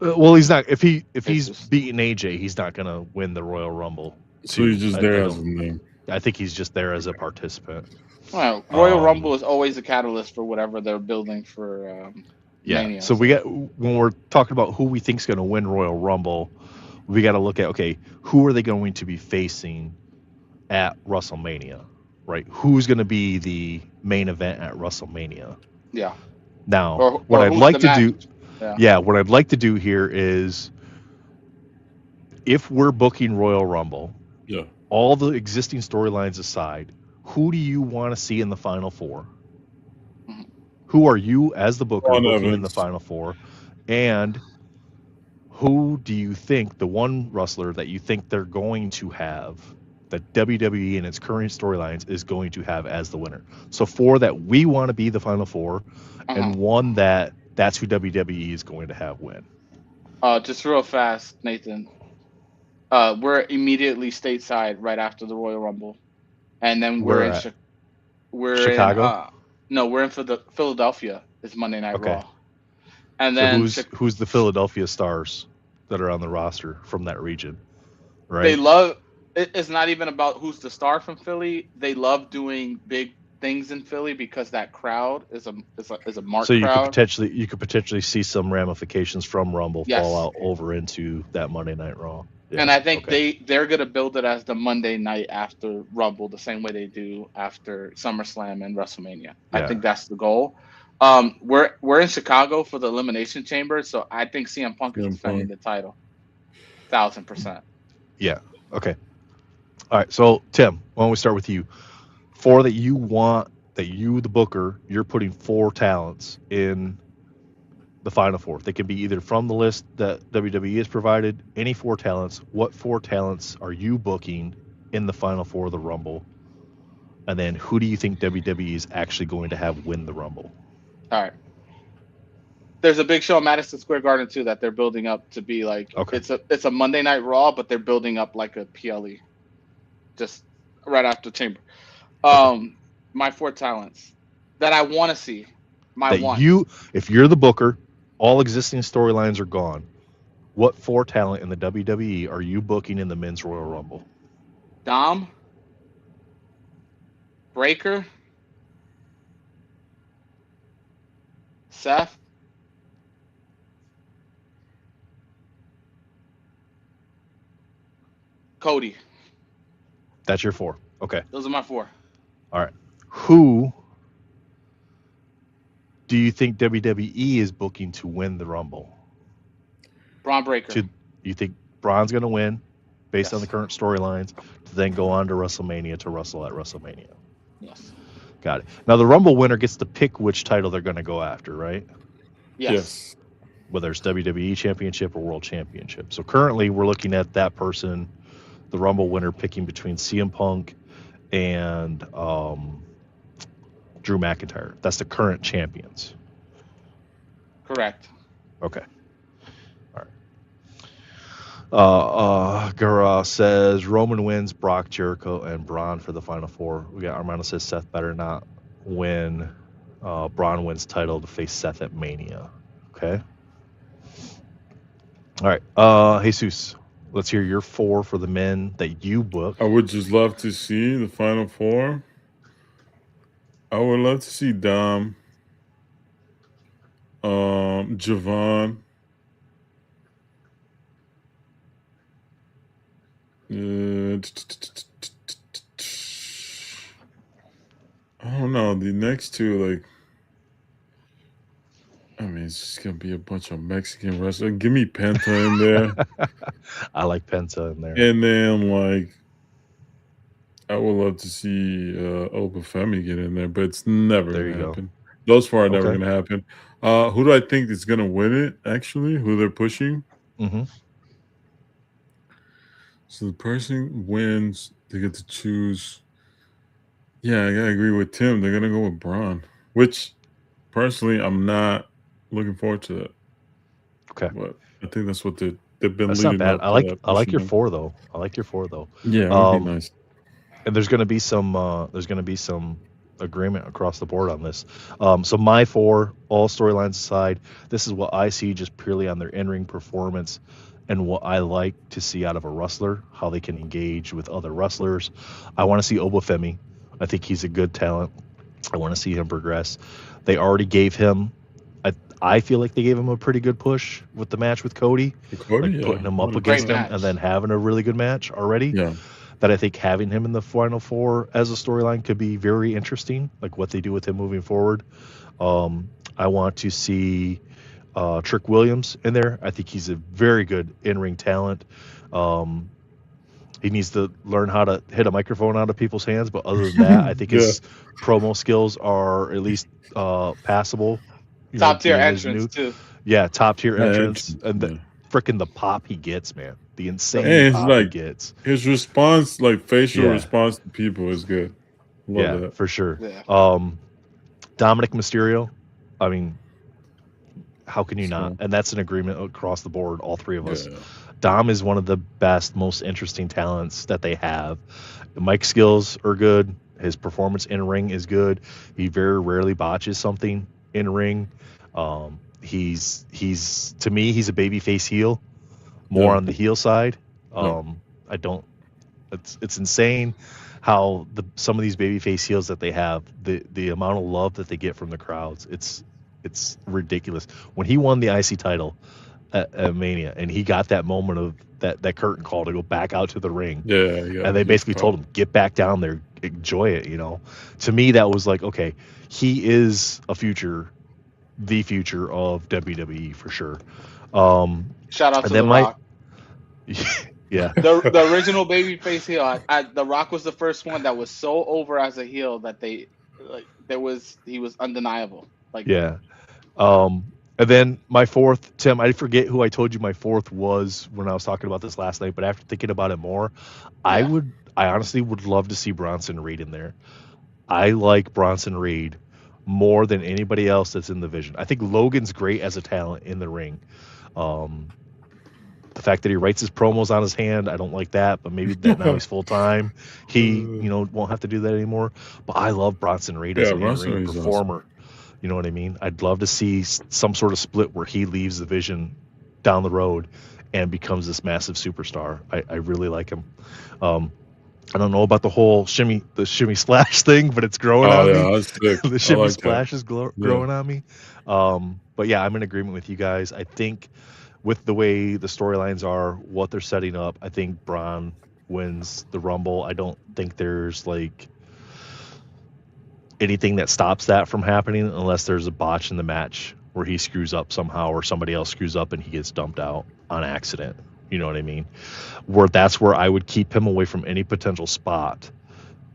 Well, he's not. If he's just- beating AJ, he's not going to win the Royal Rumble. So he's just there as a name. I think he's just there as a participant. Well, Royal Rumble is always a catalyst for whatever they're building for. Mania, so we got, when we're talking about who we think is going to win Royal Rumble, we got to look at, okay, who are they going to be facing at WrestleMania, right? Who's going to be the main event at WrestleMania? Yeah. Now, what I'd like to do, what I'd like to do here is, if we're booking Royal Rumble, all the existing storylines aside, who do you want to see in the Final Four? Who are you, as the booker, booking in the Final Four? And who do you think, the one wrestler that you think they're going to have, that WWE in its current storylines is going to have as the winner? So 4 that we want to be the Final Four, and 1 that's who WWE is going to have win. Just real fast, Nathan. We're immediately stateside right after the Royal Rumble, and then we're in Chicago. We're in Philadelphia. It's Monday Night Raw, and so then who's the Philadelphia stars that are on the roster from that region? Right. They love. It's not even about who's the star from Philly. They love doing big things in Philly because that crowd is a marked so you crowd. You could potentially see some ramifications from Rumble fall out over into that Monday Night Raw. Yeah, and I think they're gonna build it as the Monday night after Rumble, the same way they do after SummerSlam and WrestleMania. Yeah. I think that's the goal. We're in Chicago for the Elimination Chamber, so I think CM Punk is defending the title, 1000%. Yeah. Okay. All right. So Tim, why don't we start with you? 4 that you want, that you, the booker, you're putting 4 talents in the Final Four. They can be either from the list that WWE has provided, any 4 talents. What 4 talents are you booking in the Final Four of the Rumble? And then who do you think WWE is actually going to have win the Rumble? All right. There's a big show at Madison Square Garden too that they're building up to be like it's a Monday Night Raw, but they're building up like a PLE, just right after Chamber. My 4 talents that I want to see. If you're the booker, all existing storylines are gone. What 4 talent in the WWE are you booking in the Men's Royal Rumble? Dom, Breaker, Seth, Cody. That's your 4. Okay. Those are my 4. All right. Who do you think WWE is booking to win the Rumble? Braun Breaker. You think Braun's going to win based on Yes. the current storylines to then go on to WrestleMania to wrestle at WrestleMania? Yes. Got it. Now the Rumble winner gets to pick which title they're going to go after, right? Yes. Whether it's WWE Championship or World Championship. So currently we're looking at that person, the Rumble winner, picking between CM Punk and Drew McIntyre. That's the current champions. Correct. Okay. All right. Gura says Roman wins, Brock, Jericho, and Braun for the Final Four. We got Armando says Seth better not win. Braun wins title to face Seth at Mania. Okay. All right. Jesus, let's hear your 4 for the men that you booked. I would just love to see the Final Four. I would love to see Dom, Javon, I don't know. The next two, like, I mean, it's just gonna be a bunch of Mexican wrestlers. Give me Penta in there. I like Penta in there. And then, like, I would love to see Obafemi get in there, but it's never There gonna you go. happen. Those 4 are never Okay. gonna happen. Who do I think is gonna win it? Actually, who they're pushing? Mm-hmm. So the person wins. They get to choose. Yeah, I gotta agree with Tim. They're gonna go with Braun, which personally I'm not looking forward to that. Okay. But I think that's what they've been That's not leading bad. up I to like that, I like pushing your them. 4 though. I like your 4 though. Yeah, it would be nice. And there's going to be some agreement across the board on this. So my 4, all storylines aside, this is what I see just purely on their in-ring performance and what I like to see out of a wrestler, how they can engage with other wrestlers. I want to see Obafemi. I think he's a good talent. I want to see him progress. They already gave him, I feel like they gave him a pretty good push with the match with Cody, Cody, like putting him up what a against great him match. and then having a really good match already. Yeah. That I think having him in the Final Four as a storyline could be very interesting, like what they do with him moving forward. I want to see Trick Williams in there. I think he's a very good in-ring talent. He needs to learn how to hit a microphone out of people's hands, but other than that, I think his promo skills are at least passable. Top tier entrance too. Yeah, top tier entrance, entrance, and freaking the pop he gets, man. The insane And pop like, he gets. His response, like facial response to people, is good. Love that. For sure. Yeah. Dominic Mysterio, I mean, how can you not? And that's an agreement across the board, all 3 of us. Yeah. Dom is one of the best, most interesting talents that they have. Mike's skills are good. His performance in ring is good. He very rarely botches something in ring. He's to me, he's a babyface heel, more on the heel side. I don't. It's insane how some of these babyface heels that they have, the amount of love that they get from the crowds. It's ridiculous. When he won the IC title at Mania, and he got that moment of that curtain call to go back out to the ring. Yeah. And they basically told him, get back down there, enjoy it, To me, that was like, okay, he is the future of WWE for sure. Shout out to The Rock. Yeah. The original babyface heel. The Rock was the first one that was so over as a heel that he was undeniable. Like, yeah. And then my 4th, Tim, I forget who I told you my 4th was when I was talking about this last night, but after thinking about it more, I honestly would love to see Bronson Reed in there. I like Bronson Reed more than anybody else that's in the division. I think Logan's great as a talent in the ring. The fact that he writes his promos on his hand, I don't like that, but maybe that now he's full time. He, won't have to do that anymore. But I love Bronson Reed as an in-ring performer. Awesome. You know what I mean? I'd love to see some sort of split where he leaves the division down the road and becomes this massive superstar. I really like him. I don't know about the whole shimmy splash thing, but it's growing on me. The shimmy splash is growing on me. But yeah, I'm in agreement with you guys. I think with the way the storylines are, what they're setting up, I think Braun wins the Rumble. I don't think there's like anything that stops that from happening unless there's a botch in the match where he screws up somehow or somebody else screws up and he gets dumped out on accident. You know what I mean? That's where I would keep him away from any potential spot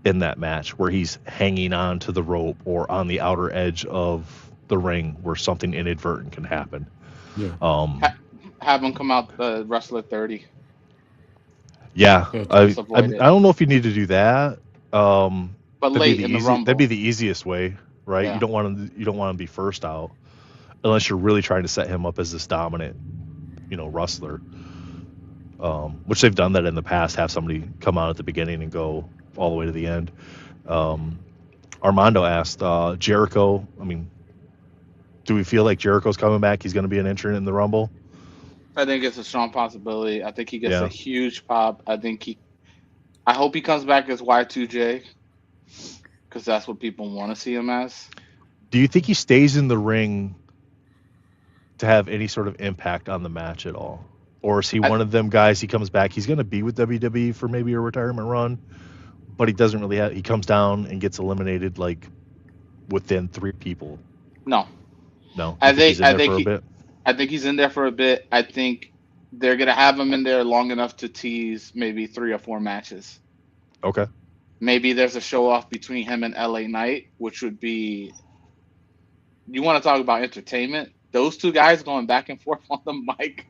in that match where he's hanging on to the rope or on the outer edge of the ring where something inadvertent can happen. Yeah. Have him come out the wrestler 30. Yeah, Just avoid I it. don't know if you need to do that. But That'd late be in the the Rumble. That'd be the easiest way, right? Yeah. You don't want to be first out unless you're really trying to set him up as this dominant, wrestler. Which they've done that in the past. Have somebody come out at the beginning and go all the way to the end. Armando asked Jericho. I mean, do we feel like Jericho's coming back? He's going to be an entrant in the Rumble. I think it's a strong possibility. I think he gets Yeah. a huge pop. I hope he comes back as Y2J because that's what people want to see him as. Do you think he stays in the ring to have any sort of impact on the match at all? Or is he one of them guys, he comes back, he's going to be with WWE for maybe a retirement run, but he doesn't really he comes down and gets eliminated like within 3 people? No. I think he's in there for a bit. I think they're going to have him in there long enough to tease maybe 3 or 4 matches. Okay. Maybe there's a show off between him and LA Knight, which would be, you want to talk about entertainment? Those 2 guys going back and forth on the mic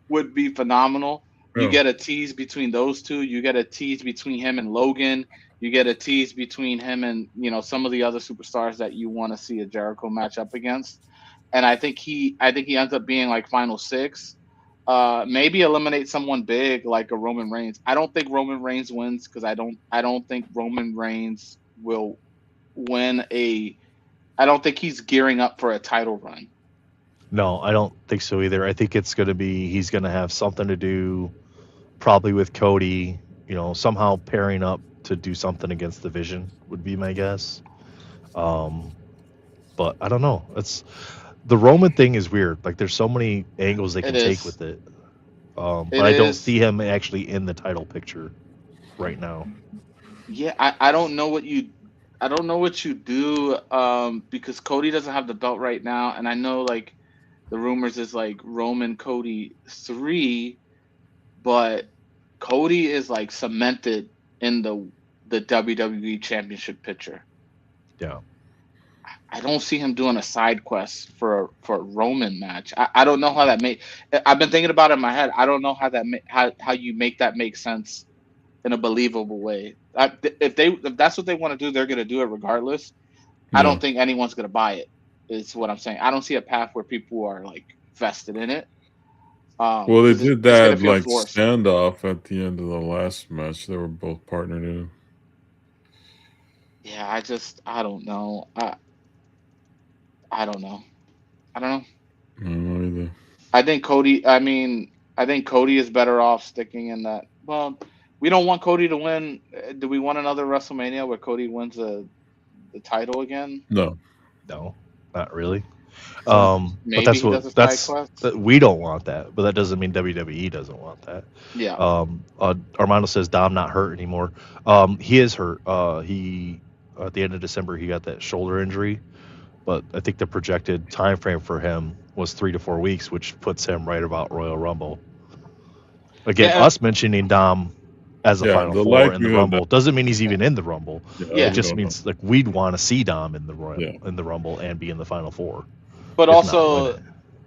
would be phenomenal. You get a tease between those 2. You get a tease between him and Logan. You get a tease between him and, some of the other superstars that you want to see a Jericho match up against. And I think he ends up being like final 6. Maybe eliminate someone big like a Roman Reigns. I don't think Roman Reigns wins because I don't think Roman Reigns will win I don't think he's gearing up for a title run. No, I don't think so either. I think it's going to be, he's going to have something to do probably with Cody, somehow pairing up to do something against the Vision would be my guess. But I don't know. The Roman thing is weird. Like there's so many angles they can take with it. But I don't see him actually in the title picture right now. Yeah, I don't know what you do because Cody doesn't have the belt right now, and I know like the rumors is like Roman Cody 3, but Cody is like cemented in the WWE Championship picture. Yeah. I don't see him doing a side quest for a Roman match. I don't know how that I've been thinking about it in my head. I don't know how you make that make sense in a believable way. If that's what they want to do, they're going to do it regardless. Yeah. I don't think anyone's going to buy it. Is what I'm saying. I don't see a path where people are like vested in it. Well, they did that like standoff at the end of the last match. They were both partnered in. Yeah, I don't know. I don't know. I don't know either. I think Cody is better off sticking in that. Well, we don't want Cody to win. Do we want another WrestleMania where Cody wins the title again? No, not really. So but we don't want that, but that doesn't mean WWE doesn't want that. Yeah. Armando says Dom not hurt anymore. He is hurt. He at the end of December he got that shoulder injury, but I think the projected time frame for him was 3 to 4 weeks, which puts him right about Royal Rumble. Again, us mentioning Dom as a Final Four in the Rumble doesn't mean he's even in the Rumble. Yeah. It just means like we'd want to see Dom in the in the Rumble and be in the Final Four. But also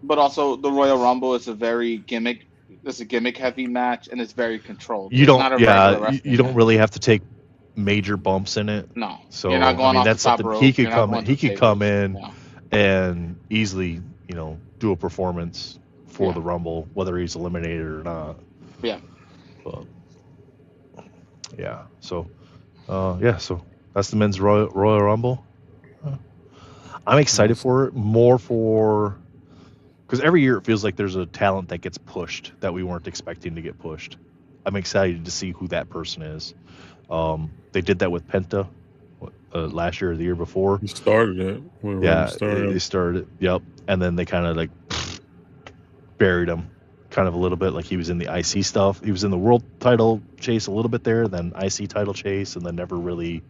the Royal Rumble is a very gimmick. It's a gimmick heavy match and it's very controlled. You don't really have to take major bumps in it. No. So you're not going off that's the top something rope. he could come in and easily, do a performance for the Rumble, whether he's eliminated or not. Yeah. But, yeah. So, so that's the men's Royal Rumble. I'm excited for it because every year it feels like there's a talent that gets pushed that we weren't expecting to get pushed. I'm excited to see who that person is. They did that with Penta last year or the year before. He started it. They started it. Yep. And then they kind of like buried him kind of a little bit. Like he was in the IC stuff. He was in the world title chase a little bit there, then IC title chase, and then never really.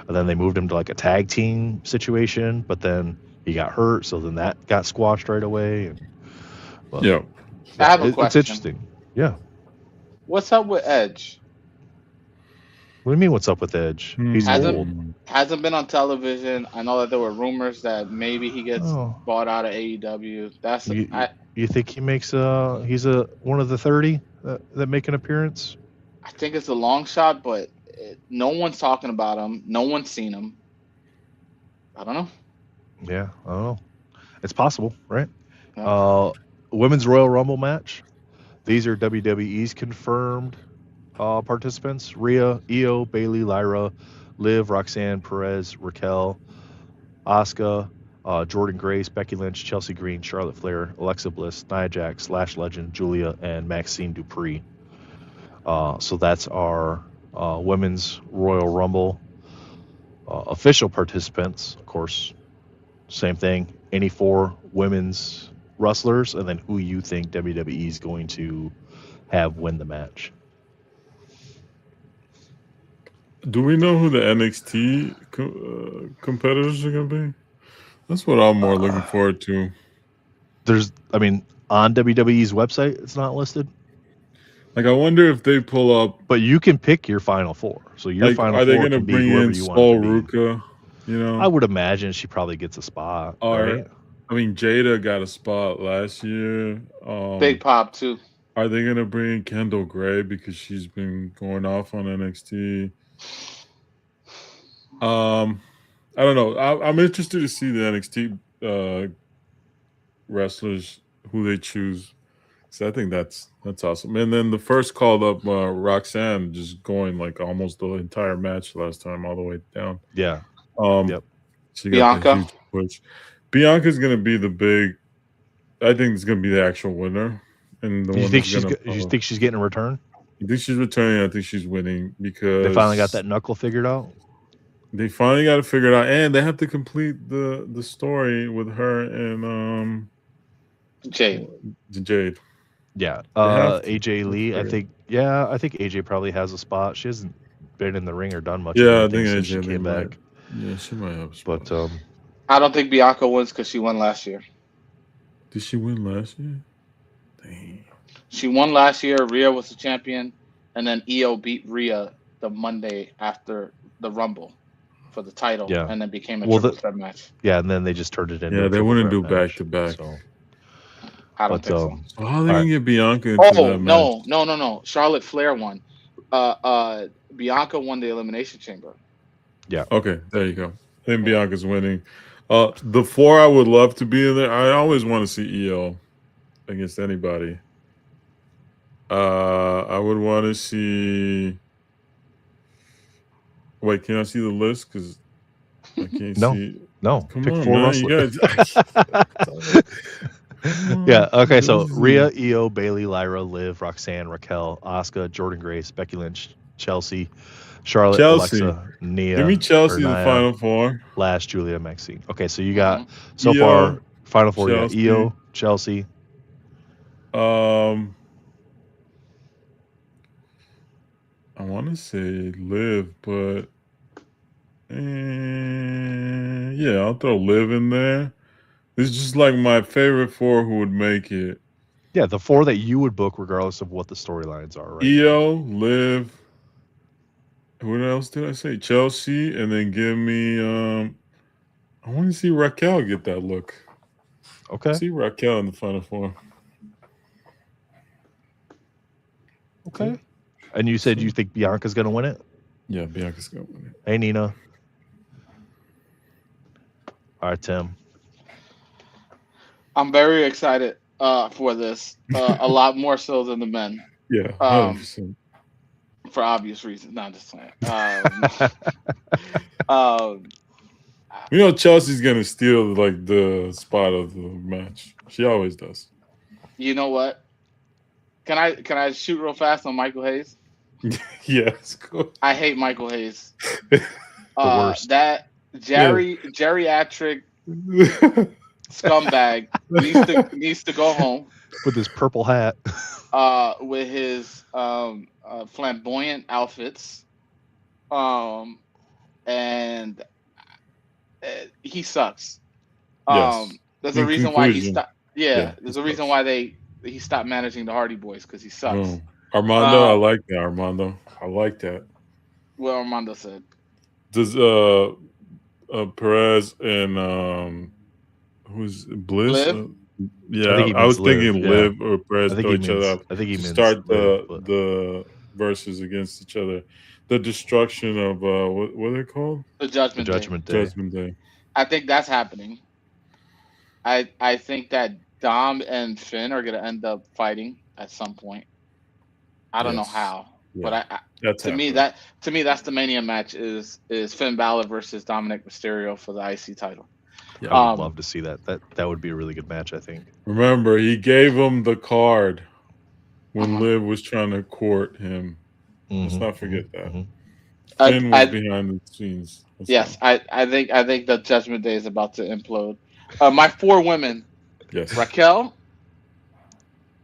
And then they moved him to like a tag team situation, but then he got hurt, so then that got squashed right away. But Yeah. I have a it's question. interesting. Yeah. What's up with Edge? What do you mean? What's up with Edge? He's old. Hasn't been on television. I know that there were rumors that maybe he gets Oh, bought out of AEW. you think he makes he's one of the 30 that make an appearance? I think it's a long shot, but no one's talking about him. No one's seen him. I don't know. Yeah, I don't know. It's possible, right? Yeah. Women's Royal Rumble match. These are WWE's confirmed participants: Rhea, Io, Bailey, Lyra, Liv, Roxanne, Perez, Raquel, Asuka, Jordan Grace, Becky Lynch, Chelsea Green, Charlotte Flair, Alexa Bliss, Nia Jax, Lash Legend, Julia, and Maxine Dupree. So that's our Women's Royal Rumble official participants. Of course, same thing. Any 4 women's wrestlers, and then who you think WWE is going to have win the match. Do we know who the NXT competitors are going to be? That's what I'm more looking forward to. On WWE's website, it's not listed. Like, I wonder if they pull up. But you can pick your final 4. So your final 4 can be whoever you want it to be. Ruka, you know? I would imagine she probably gets a spot, right? I mean, Jada got a spot last year. Big Pop, too. Are they going to bring Kendall Gray because she's been going off on NXT? I don't know. I'm interested to see the NXT wrestlers, who they choose. So I think that's awesome. And then the first called up Roxanne, just going like almost the entire match last time, all the way down. Yeah. Yep. She got Bianca. the huge push. Bianca's gonna be the big. I think it's gonna be the actual winner. And Do you think she's getting a return? I think she's returning. I think she's winning because they finally got that knuckle figured out. They finally got it figured out, and they have to complete the story with her and Jade. Yeah, AJ Lee. I think AJ probably has a spot. She hasn't been in the ring or done much. Yeah, I think since she came back. Yeah, she might have a spot. But I don't think Bianca wins because she won last year. Did she win last year? Dang. She won last year. Rhea was the champion, and then Io beat Rhea the Monday after the Rumble for the title, and then became a triple threat match. Yeah, and then they just turned it into. Yeah, they wouldn't do back to back. I don't think so. So how are they gonna get Bianca into that match? No. Charlotte Flair won. Bianca won the Elimination Chamber. Yeah. Okay, there you go. Then Bianca's winning. The 4 I would love to be in there. I always want to see EO against anybody. I would want to see. Wait, can I see the list? Because I can't see. No. Come Pick on, 4 man. wrestlers. Yeah. Okay. So Rhea, Io, Bailey, Lyra, Liv, Roxanne, Raquel, Asuka, Jordan Grace, Becky Lynch, Chelsea, Charlotte, Alexa, Nia. Give me Chelsea the final 4. Lash, Julia, Maxine. Okay, so you got so far final 4. Chelsea. You got Io, Chelsea. I want to say Liv, but yeah, I'll throw Liv in there. It's just like my favorite 4 who would make it. Yeah, the 4 that you would book regardless of what the storylines are, right? Io, Liv. What else did I say? Chelsea, and then give me I want to see Raquel get that look. Okay. See Raquel in the final 4. Okay. And you said you think Bianca's gonna win it? Yeah, Bianca's gonna win it. Hey, Nina. All right, Tim. I'm very excited for this. A lot more so than the men. Yeah, 100%. For obvious reasons. Not just saying. Chelsea's gonna steal like the spot of the match. She always does. You know what? Can I shoot real fast on Michael Hayes? Yes, cool. I hate Michael Hayes. The worst. That geriatric scumbag needs to go home with his purple hat. With his flamboyant outfits, and he sucks. Yes. There's a In reason why he conclusion, stopped. yeah, Yeah, he there's a reason sucks. why he stopped managing the Hardy Boys because he sucks. Boom. Armando, I Uh, like that. Armando, I like that. what Armando said. Does Perez and who's Bliss? Liv. I Yeah, think he I was means live. thinking Yeah, Liv or Perez throw each other up I think he to means start live. But the verses against each other. The destruction of what are they called? The the Judgment Day. Judgment Day. Judgment Day. I think that's happening. I think that Dom and Finn are gonna end up fighting at some point. I don't know Yes. how, but Yeah. That's to me that's the Mania match is Finn Balor versus Dominic Mysterio for the IC title. Yeah, I would love to see that. That would be a really good match, I think. Remember, he gave him the card when Uh-huh. Liv was trying to court him. Let's Mhm, not forget mhm, that. mhm. Finn was I behind the scenes. That's yes, all. I think the Judgment Day is about to implode. My 4 women: Yes. Raquel,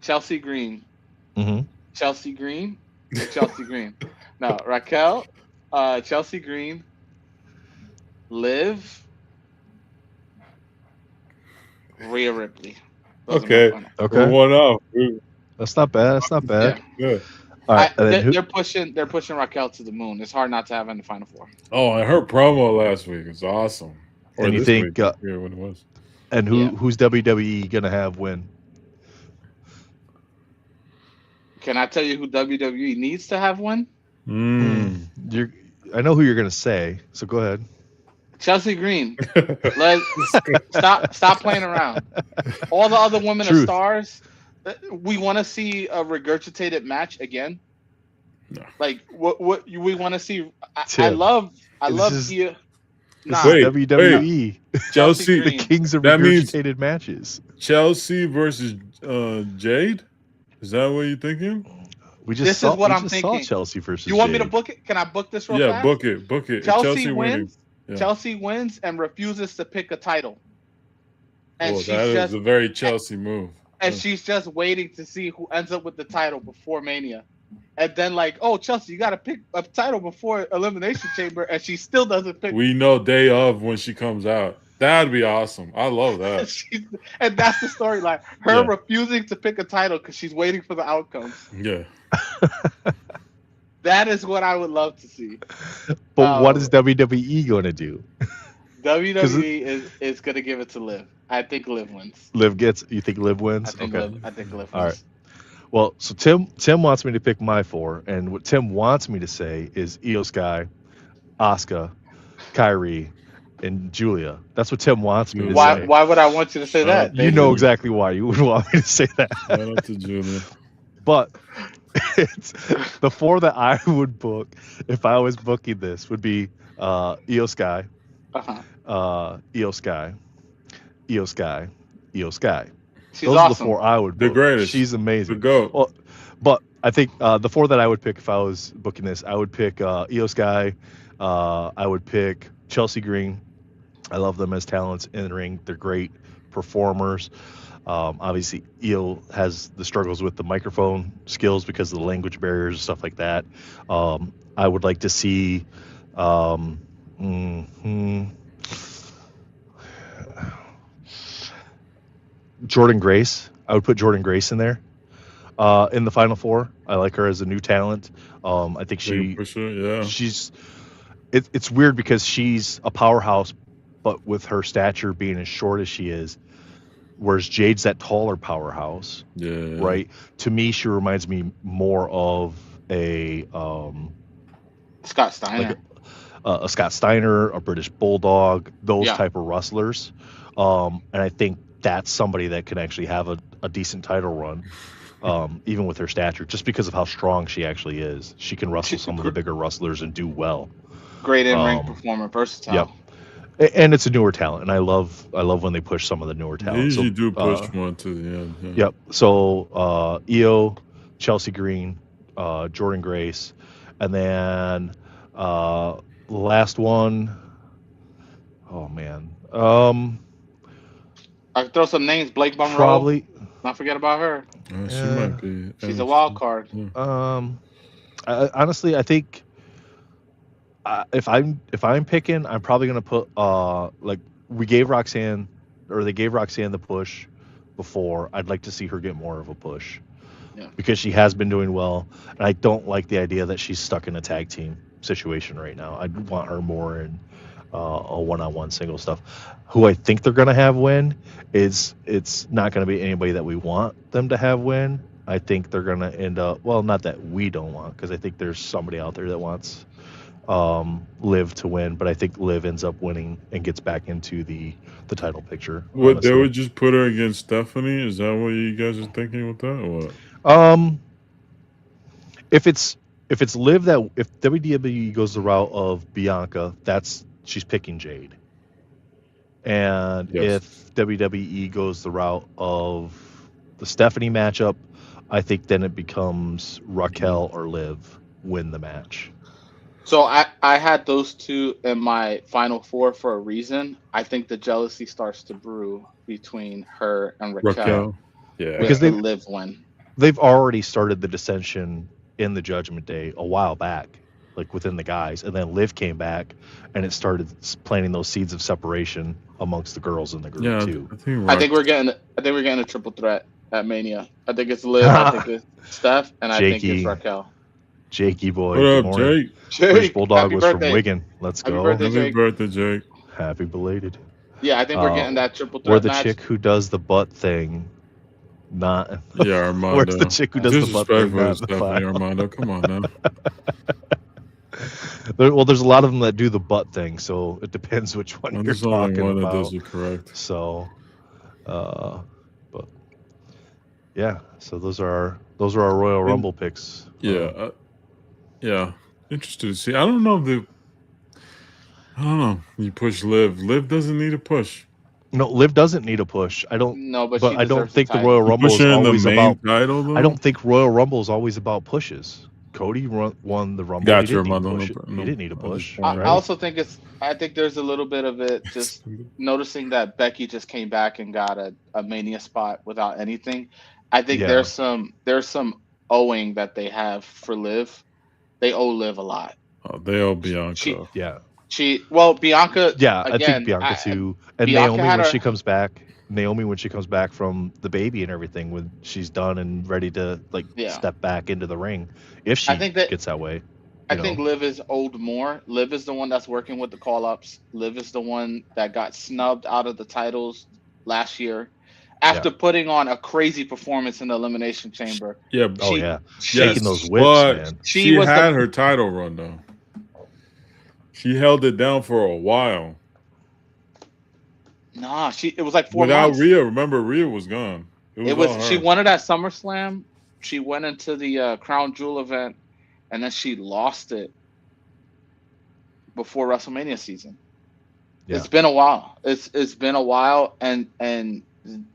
Chelsea Green, Mhm. Chelsea Green, or Chelsea Green. No, Raquel, Chelsea Green, Liv, Rhea Ripley. Those are my Okay. final. We're Okay, one off. that's not bad. That's not bad. Yeah. Good. All right, and then who? They're pushing Raquel to the moon. It's hard not to have in the final 4. Oh, I heard promo last week. It's awesome. Or And you this think? week. I forget when it was. And Yeah. who's WWE gonna have win? Can I tell you who WWE needs to have one? I know who you're gonna say. So go ahead. Chelsea Green. Stop playing around. All the other women are Truth. stars. We want to see a regurgitated match again. No. Like what we want to see. I Tim, love this is- you. This Nah, is WWE. Chelsea. Green. The kings of That means- regurgitated matches. Chelsea versus Jade? Is that what you're thinking? We just This saw, is what we I'm just thinking. saw Chelsea versus. You want me to Jade. book it? Can I book this real Yeah, fast? book it. Book it. Chelsea winning. wins. Yeah. Chelsea wins and refuses to pick a title. And she's that just is a very Chelsea move. and she's just waiting to see who ends up with the title before Mania. And then like, oh Chelsea, you gotta pick a title before Elimination Chamber, and she still doesn't pick. We know day of when she comes out. That'd be awesome. I love that. And that's the storyline. Her Yeah. refusing to pick a title because she's waiting for the outcome. Yeah. That is what I would love to see. But what is WWE going to do? WWE is going to give it to Liv. I think Liv wins. You think Liv wins? I think Liv wins. All right. Well, so Tim wants me to pick my 4, and what Tim wants me to say is Io Sky, Asuka, Kyrie, and Julia. That's what Tim wants me to say. Why would I want you to say that? You know exactly why you would want me to say that. Shout out to Julia. But it's the 4 that I would book if I was booking this would be Io Sky, Io Sky, Io Sky, Io Sky. She's Those awesome. are the 4 I would book. The greatest. She's amazing. The GOAT. Well, but I think the 4 that I would pick if I was booking this, I would pick Io Sky. I would pick Chelsea Green. I love them as talents in the ring. They're great performers. Obviously, Io has the struggles with the microphone skills because of the language barriers and stuff like that. I would like to see Jordan Grace. I would put Jordan Grace in there in the final 4. I like her as a new talent. I think she's it's weird because she's a powerhouse, but with her stature being as short as she is, whereas Jade's that taller powerhouse. Yeah. Right. To me, she reminds me more of a Scott Steiner. Like a Scott Steiner, a British Bulldog, those type of wrestlers. And I think that's somebody that can actually have a decent title run, even with her stature, just because of how strong she actually is. She can wrestle some of the bigger wrestlers and do well. Great in-ring performer, versatile. Yep. And it's a newer talent, and I love when they push some of the newer talent. They usually do push one to the end. Yeah. Yep. So Io, Chelsea Green, Jordan Grace, and then the last one. Oh man. I could throw some names. Blake Monroe. Probably. Not forget about her. She might be. She's a wild card. Honestly, I think if I'm picking, I'm probably gonna put like we gave Roxanne or they gave Roxanne the push before. I'd like to see her get more of a push Yeah. because she has been doing well, and I don't like the idea that she's stuck in a tag team situation right now. I'd want her more in a one-on-one single stuff. Who I think they're going to have win is it's not going to be anybody that we want them to have win. I think they're going to end up, well, not that we don't want, because I think there's somebody out there that wants Liv to win, but I think Liv ends up winning and gets back into the title picture. What, they honestly. would just put her against Stephanie? Is that what you guys are thinking with that, or what? If it's Liv, that if WWE goes the route of Bianca, she's picking Jade. And Yes. if WWE goes the route of the Stephanie matchup, I think then it becomes Raquel or Liv win the match. So I had those two in my final four for a reason. I think the jealousy starts to brew between her and Raquel. Yeah. Because the Liv win. They've already started the dissension in the Judgment Day a while back, like within the guys, and then Liv came back and it started planting those seeds of separation amongst the girls in the group too. I think we're getting a triple threat at Mania. I think it's Liv, I think it's Steph, and I think it's Raquel. Jakey boy, what good up, morning. Jake? British Bulldog happy was birthday. from Wigan. Let's Happy go. birthday, Happy Jake. birthday, Jake. Happy belated. Yeah, I think we're getting that triple threat We're the match. chick who does the butt thing, not Yeah, Armando. Where's the chick who does the butt thing, Disrespectful not is the Stephanie file? Armando. Come on now. Well, there's a lot of them that do the butt thing, so it depends which one you're There's only talking one that about. does it correct. So, but yeah, so those are our Royal Rumble picks. Yeah, yeah. Interested to see. I don't know. You push Liv. Liv doesn't need a push. No, Liv doesn't need a push. I don't. No, but I don't think the Royal Rumble is always about. Title, though? I don't think Royal Rumble is always about pushes. Cody won the Rumble. Got he your didn't mother. need to push it. He didn't need a push. I also think I think there's a little bit of it just noticing that Becky just came back and got a Mania spot without anything. I think there's some owing that they have for Liv. They owe Liv a lot. Oh, they owe Bianca. Bianca. Yeah, again, I think Bianca too, and Bianca Naomi when she comes back. Naomi when she comes back from the baby and everything, when she's done and ready to step back into the ring, if she gets that way. I think Liv is owed more. Liv is the one that's working with the call-ups. Liv is the one that got snubbed out of the titles last year after putting on a crazy performance in the Elimination Chamber. Yeah. Shaking those whips, man. She had her title run though. She held it down for a while. Nah, it was like 4 months. Without Rhea, remember Rhea was gone. She won it at SummerSlam. She went into the Crown Jewel event, and then she lost it before WrestleMania season. Yeah. It's been a while. It's been a while, and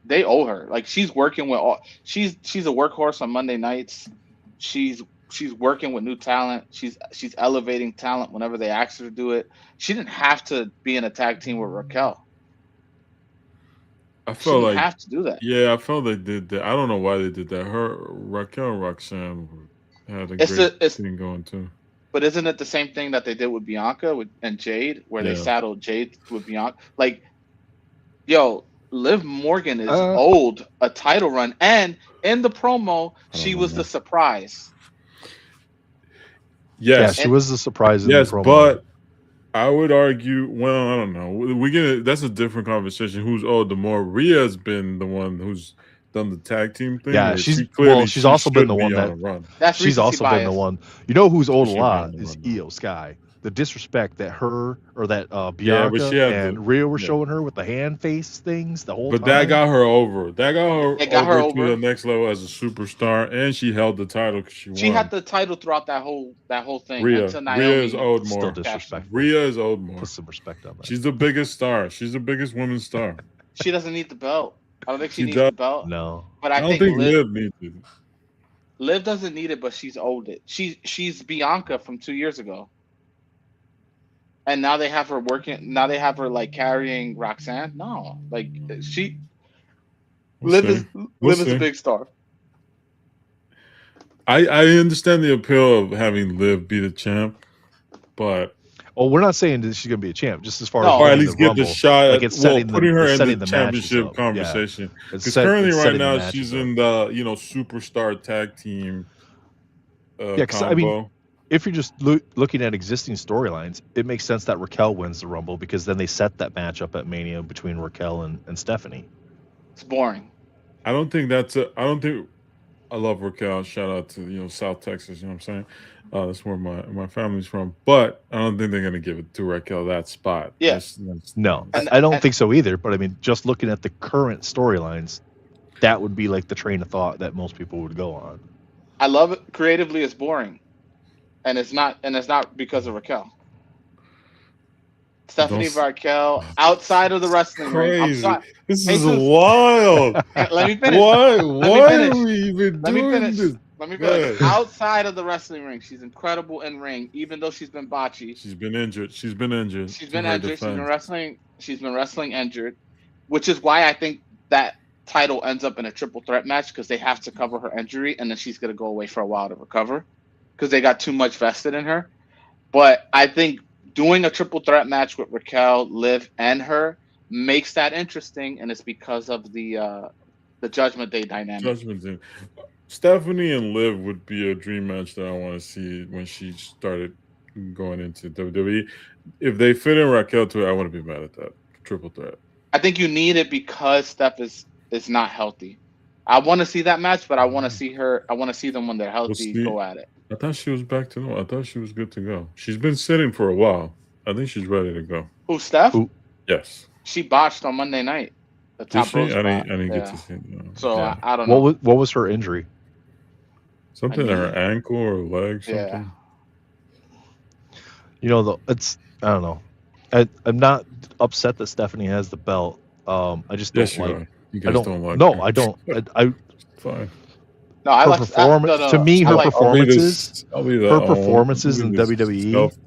they owe her. Like she's working with she's a workhorse on Monday nights. She's working with new talent. She's elevating talent whenever they ask her to do it. She didn't have to be in a tag team with Raquel. I felt like have to do that. Yeah, I felt they did that. I don't know why they did that. Raquel and Roxanne had a great thing going too. But isn't it the same thing that they did with Bianca and Jade, where they saddled Jade with Bianca? Like, Liv Morgan is owed a title run, and in the promo, she was the surprise. Yes, she was the surprise. In the promo. But I would argue. Well, I don't know. That's a different conversation. Who's owed the more? Rhea's been the one who's done the tag team thing. Yeah, she's also been the one that. She's also been the one. You know who's owed a lot is Io Sky. The disrespect that Bianca and Rhea were showing her with the hand face things the whole time. But that got her over. That got her over to the next level as a superstar, and she held the title because she won. She had the title throughout that whole thing. Rhea is owed more. Still disrespectful. Rhea is owed more. Put some respect on that. She's the biggest star. She's the biggest women's star. She doesn't need the belt. I don't think she needs the belt. No, but I don't think Liv needs it. Liv doesn't need it, but she's owed it. She's Bianca from 2 years ago. And now they have her working. Now they have her carrying Roxanne. No, Liv is a big star. I understand the appeal of having Liv be the champ, but Oh, we're not saying that she's going to be a champ. Just as far No. as Or at winning least the get the Rumble, shot like at it's setting putting her it's in setting the the matches championship up. conversation. Yeah. Because currently, it's right setting the now, matches she's up. in the superstar tag team Yeah, because I mean, combo. if you're just looking at existing storylines, it makes sense that Raquel wins the Rumble because then they set that match up at Mania between Raquel and Stephanie. It's boring. I don't think that's a. I don't think. I love Raquel. Shout out to South Texas. You know what I'm saying? That's where my family's from. But I don't think they're gonna give it to Raquel that spot. Yeah. No, And- I don't and- think so either. But I mean, just looking at the current storylines, that would be like the train of thought that most people would go on. I love it. Creatively, it's boring, and it's not because of Raquel. Stephanie Raquel outside of the wrestling ring. I'm Crazy. sorry. This is Jesus. wild. Let me finish. Why finish. are we even Let me doing finish. this? Let me Go finish. ahead. Outside of the wrestling ring, she's incredible in ring, even though she's been botchy. She's been injured. She's been injured. She's to been her injured. She's been defense. wrestling. She's been wrestling injured, which is why I think that title ends up in a triple threat match because they have to cover her injury, and then she's gonna go away for a while to recover because they got too much vested in her. But I think doing a triple threat match with Raquel, Liv, and her makes that interesting, and it's because of the Judgment Day dynamic. Judgment Day. Stephanie and Liv would be a dream match that I want to see when she started going into WWE. If they fit in Raquel to it, I wouldn't be mad at that triple threat. I think you need it because Steph is not healthy. I want to see that match, but I want to see her. I want to see them when they're healthy go at it. I thought she was back to normal. I thought she was good to go. She's been sitting for a while. I think she's ready to go. Who, Steph? Yes. She botched on Monday night. The top rope spot. I didn't get to see it. No. So yeah. I don't know. What was her injury? Something in her ankle or leg. Something. Yeah. It's I don't know. I'm not upset that Stephanie has the belt. I just don't like. You guys don't like. No, her. I don't. I Fine. No, I like performance. To me, her performances, her performances in WWE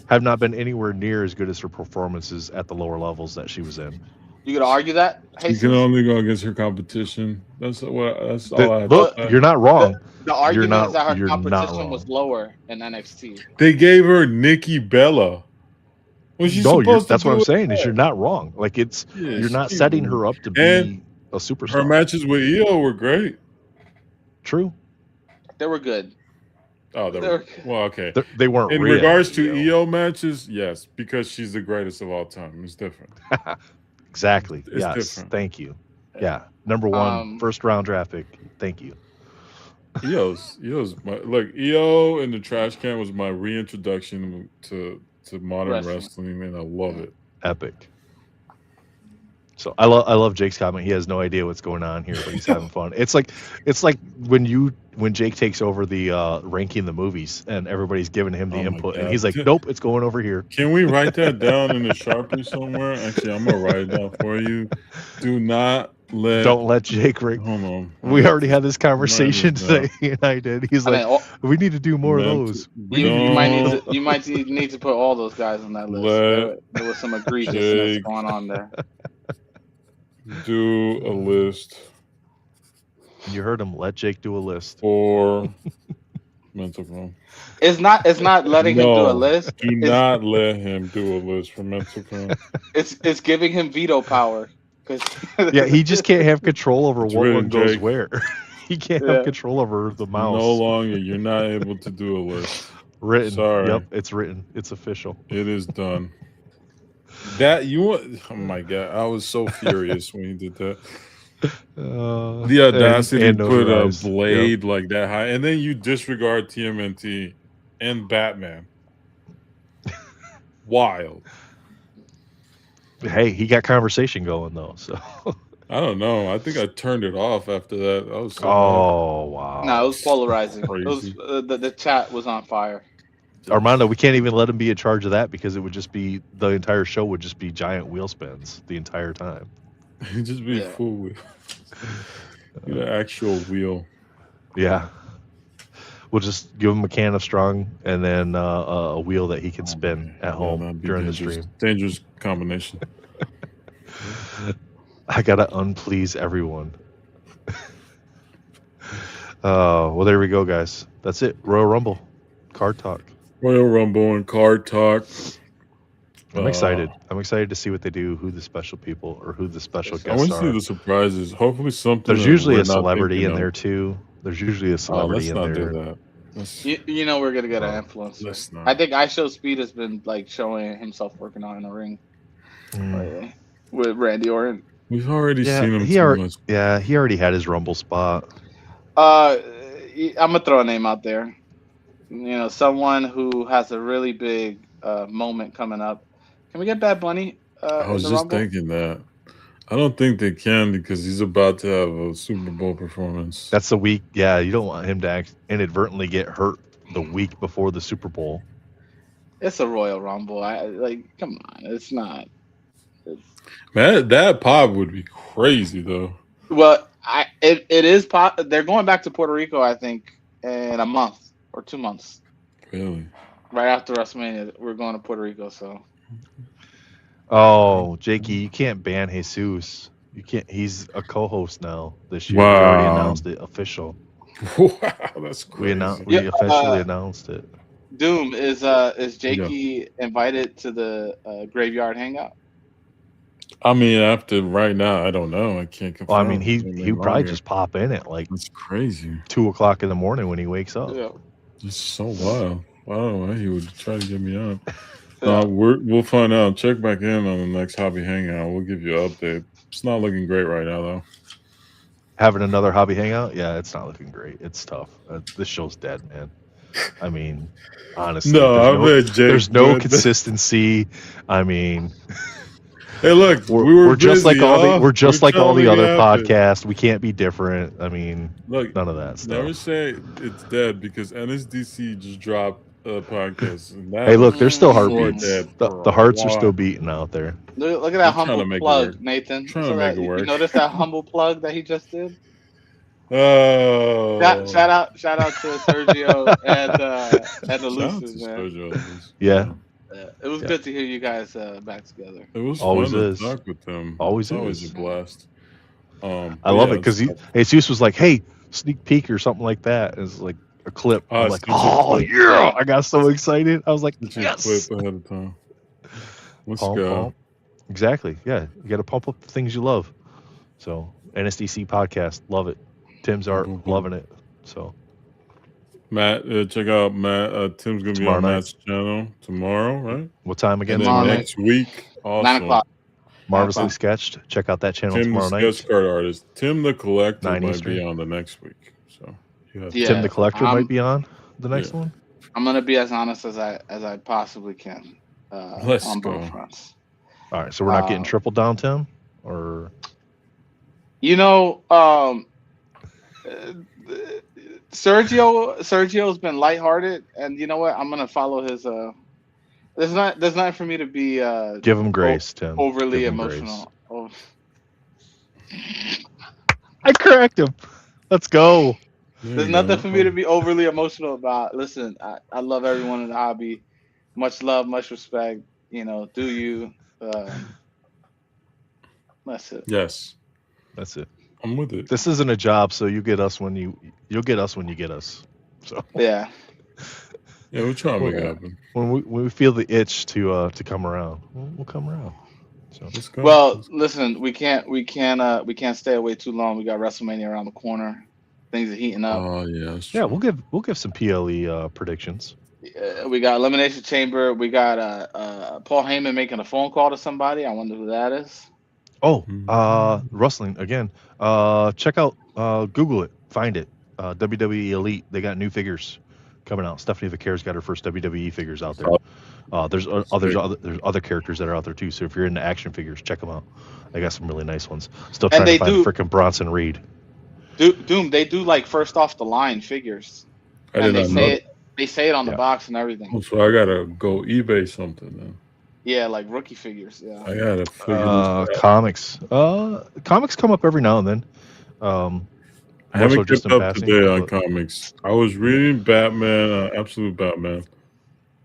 have not been anywhere near as good as her performances at the lower levels that she was in. You gonna argue that? You can only go against her competition. That's all I have to say. You're not wrong. The argument is that her competition was lower in NXT. They gave her Nikki Bella. That's what I'm saying. Is you're not wrong. Like you're not setting her up to be a superstar. Her matches with Io were great. True. They were good. Oh, they were well. Okay, they weren't. In regards to Io matches, yes, because she's the greatest of all time. It's different. Exactly. It's yes. different. Thank you. Yeah. Number one, first round draft pick. Thank you. Io's Io in the trash can was my reintroduction to modern wrestling, and I love it. Epic. So I love Jake's comment. He has no idea what's going on here, but he's having fun. It's like when Jake takes over the ranking the movies and everybody's giving him the input, and he's like, "Nope, it's going over here." Can we write that down in a Sharpie somewhere? Actually, I'm gonna write it down for you. Don't let Jake rank. Hold on. We already had this conversation today, and I did. He's we need to do more of those. You might need to put all those guys on that list. There was some egregiousness going on there. Do a list. You heard him. Let Jake do a list for mental chrome. It's not letting him do a list. Do not let him do a list for mental chrome. It's giving him veto power. Yeah, he just can't have control over what one goes where. He can't have control over the mouse. No longer. You're not able to do a list. Written. Sorry. Yep, it's written. It's official. It is done. Oh my god! I was so furious when you did that. The audacity to put a blade like that high, and then you disregard TMNT and Batman. Wild. Hey, he got conversation going though, so I don't know. I think I turned it off after that. I was wow. No, it was polarizing. It was, the chat was on fire. Armando, we can't even let him be in charge of that because it would just be the entire show would just be giant wheel spins the entire time. It'd just be a full wheel. An actual wheel. Yeah. We'll just give him a can of Strong and then a wheel that he can spin at home during the stream. Dangerous combination. I gotta unplease everyone. Well, there we go, guys. That's it. Royal Rumble, card talk. Royal Rumble and card talk. I'm excited. I'm excited to see what they do, who the special people or who the special I want guests to see are. the surprises. Hopefully, something. There's that usually we're a not celebrity thinking in of. there too. There's usually a celebrity Let's in not do there. that. Let's You know we're gonna get an Oh, influencer. let's I not. think iShow Speed has been like showing himself working out in the ring with Randy Orton. We've already Yeah, seen him he too already. much. Yeah, he already had his Rumble spot. I'm gonna throw a name out there. You know, someone who has a really big moment coming up. Can we get Bad Bunny I in was the just Rumble? thinking that. I don't think they can because he's about to have a Super Bowl performance. That's the week. Yeah, you don't want him to inadvertently get hurt the week before the Super Bowl. It's a Royal Rumble. Come on, it's not. Man, that pop would be crazy though. Well, it is. They're going back to Puerto Rico, I think, in a month or 2 months. Really? Right after WrestleMania, we're going to Puerto Rico. So Oh, Jakey, you can't ban Jesus. You can't. He's a co-host now this year. We Wow. already announced it official. Wow, that's crazy. We officially announced it. Doom is Jakey invited to the graveyard hangout? I mean, after right now, I don't know. I can't confirm. Well, I mean, he would probably just pop in at like That's crazy. 2:00 in the morning when he wakes up. Yeah. It's so wild. I don't know why he would try to get me on. Yeah. We'll find out. Check back in on the next hobby hangout. We'll give you an update. It's not looking great right now, though. Having another hobby hangout, yeah, it's not looking great. It's tough. This show's dead, man. I mean, honestly, there's no consistency. I mean, hey, look, we're just busy, like all the other happen. podcasts. We can't be different. I mean, look, none of that stuff. Never say it's dead because NSDC just dropped a podcast. Hey, look, there's still heartbeats. The hearts are still beating out there. Look at that humble plug, Nathan. You notice that humble plug that he just did? Oh! Shout out to Sergio and the Luces, man. Yeah. It was good to hear you guys back together. It was always fun is. to talk with them. Always a blast. I love it because Jesus was like, "Hey, sneak peek or something like that." It's like a clip. I'm like, "Oh yeah!" I got so excited. I was like, "Yes!" Clip ahead of time. Let's pump, go. Pump. Exactly. Yeah, you got to pump up the things you love. So NSDC podcast, love it. Tim's art, loving it. So Matt, check out Matt. Tim's gonna be on Matt's channel tomorrow, right? What time again? And then next week, also 9 o'clock. Marvelously Sketched. Check out that channel Tim tomorrow night. Tim the sketch card artist. Tim the Collector 9 might Eastern. be on the next week. So Tim the Collector might be on the next one. I'm gonna be as honest as I possibly can. Let's on go. both fronts. All right, so we're not getting triple down, Tim, or Sergio's been lighthearted, and you know what? I'm gonna follow his. There's nothing for me to be. Give him grace, Tim. Overly emotional. Oh. I correct him. Let's go. There's nothing for me to be overly emotional about. Listen, I love everyone in the hobby. Much love, much respect. Do you? That's it. Yes, that's it. I'm with it. This isn't a job, so you'll get us when you get us. So yeah, we'll try to make it happen. When we feel the itch to come around, we'll come around. So let's go. Well, listen, we can't stay away too long. We got WrestleMania around the corner. Things are heating up. Oh yeah, yeah. We'll give some PLE predictions. We got Elimination Chamber. We got Paul Heyman making a phone call to somebody. I wonder who that is. Oh, wrestling again. Check out, Google it, find it. WWE Elite. They got new figures coming out. Stephanie Vaquer's got her first WWE figures out there. There's other characters that are out there too. So if you're into action figures, check them out. They got some really nice ones. Still trying to find freaking Bronson Reed. Doom. They do like first off the line figures. They say it on the box and everything. So I gotta go eBay something then. Yeah, like rookie figures. Yeah. I gotta figure comics. Comics come up every now and then. I haven't kept up today on comics. I was reading Batman, Absolute Batman.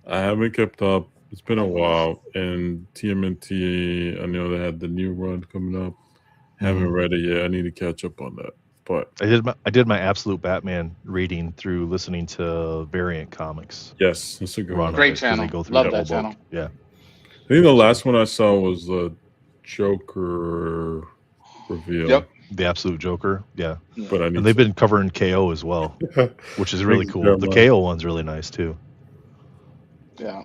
I haven't kept up. It's been a while. And TMNT, I know they had the new run coming up. Haven't read it yet. I need to catch up on that. But I did my Absolute Batman reading through listening to Variant Comics. Yes, that's a good one. Great channel. Love that channel. Yeah. think the last one I saw was the Joker reveal. Yep. The Absolute Joker, yeah. But I need And they've to- been covering KO as well, which is really Thanks, cool. The Jeremiah. KO one's really nice too. Yeah.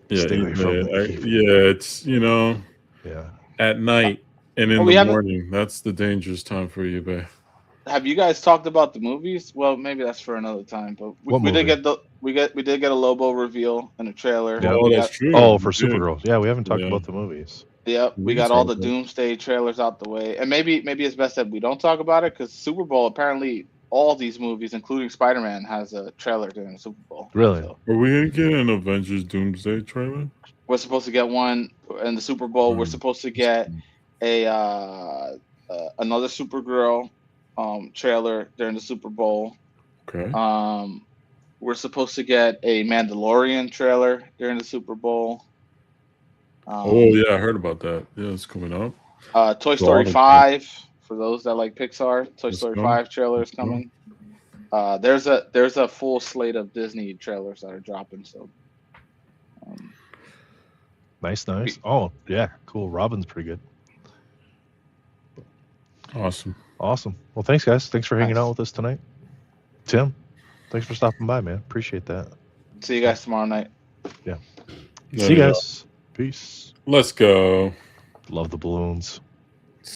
Yeah, Stay away from it's Yeah. at night and in Oh, we the haven't- morning. That's the dangerous time for eBay. Have you guys talked about the movies? Well, maybe that's for another time. But What we did movie? we did get a Lobo reveal in the trailer. Yeah. Oh, We that's got, true. Oh, for We did. Supergirl. Yeah, we haven't talked Yeah. about the movies. Yep, We we can got all talk the about it. Doomsday trailers out the way, and maybe it's best that we don't talk about it because Super Bowl apparently all these movies, including Spider-Man, has a trailer during the Super Bowl. Really? So Are we gonna get an Avengers Doomsday trailer? we're supposed to get one in the Super Bowl. We're Hmm. supposed to get a another Supergirl trailer during the Super Bowl. Okay. We're supposed to get a Mandalorian trailer during the Super Bowl. Oh yeah, I heard about that. Yeah, it's coming up. Toy So Story all the- 5 for those that like Pixar. Toy Let's Story go. 5 trailer is Let's go. coming. There's a full slate of Disney trailers that are dropping. So Nice. Oh, yeah, cool. Robin's pretty good. Awesome. Awesome. Well, thanks, guys. Thanks for hanging Nice. out with us tonight. Tim, thanks for stopping by, man. Appreciate that. see you guys tomorrow night. There See you we go. guys. Peace. Let's go. Love the balloons.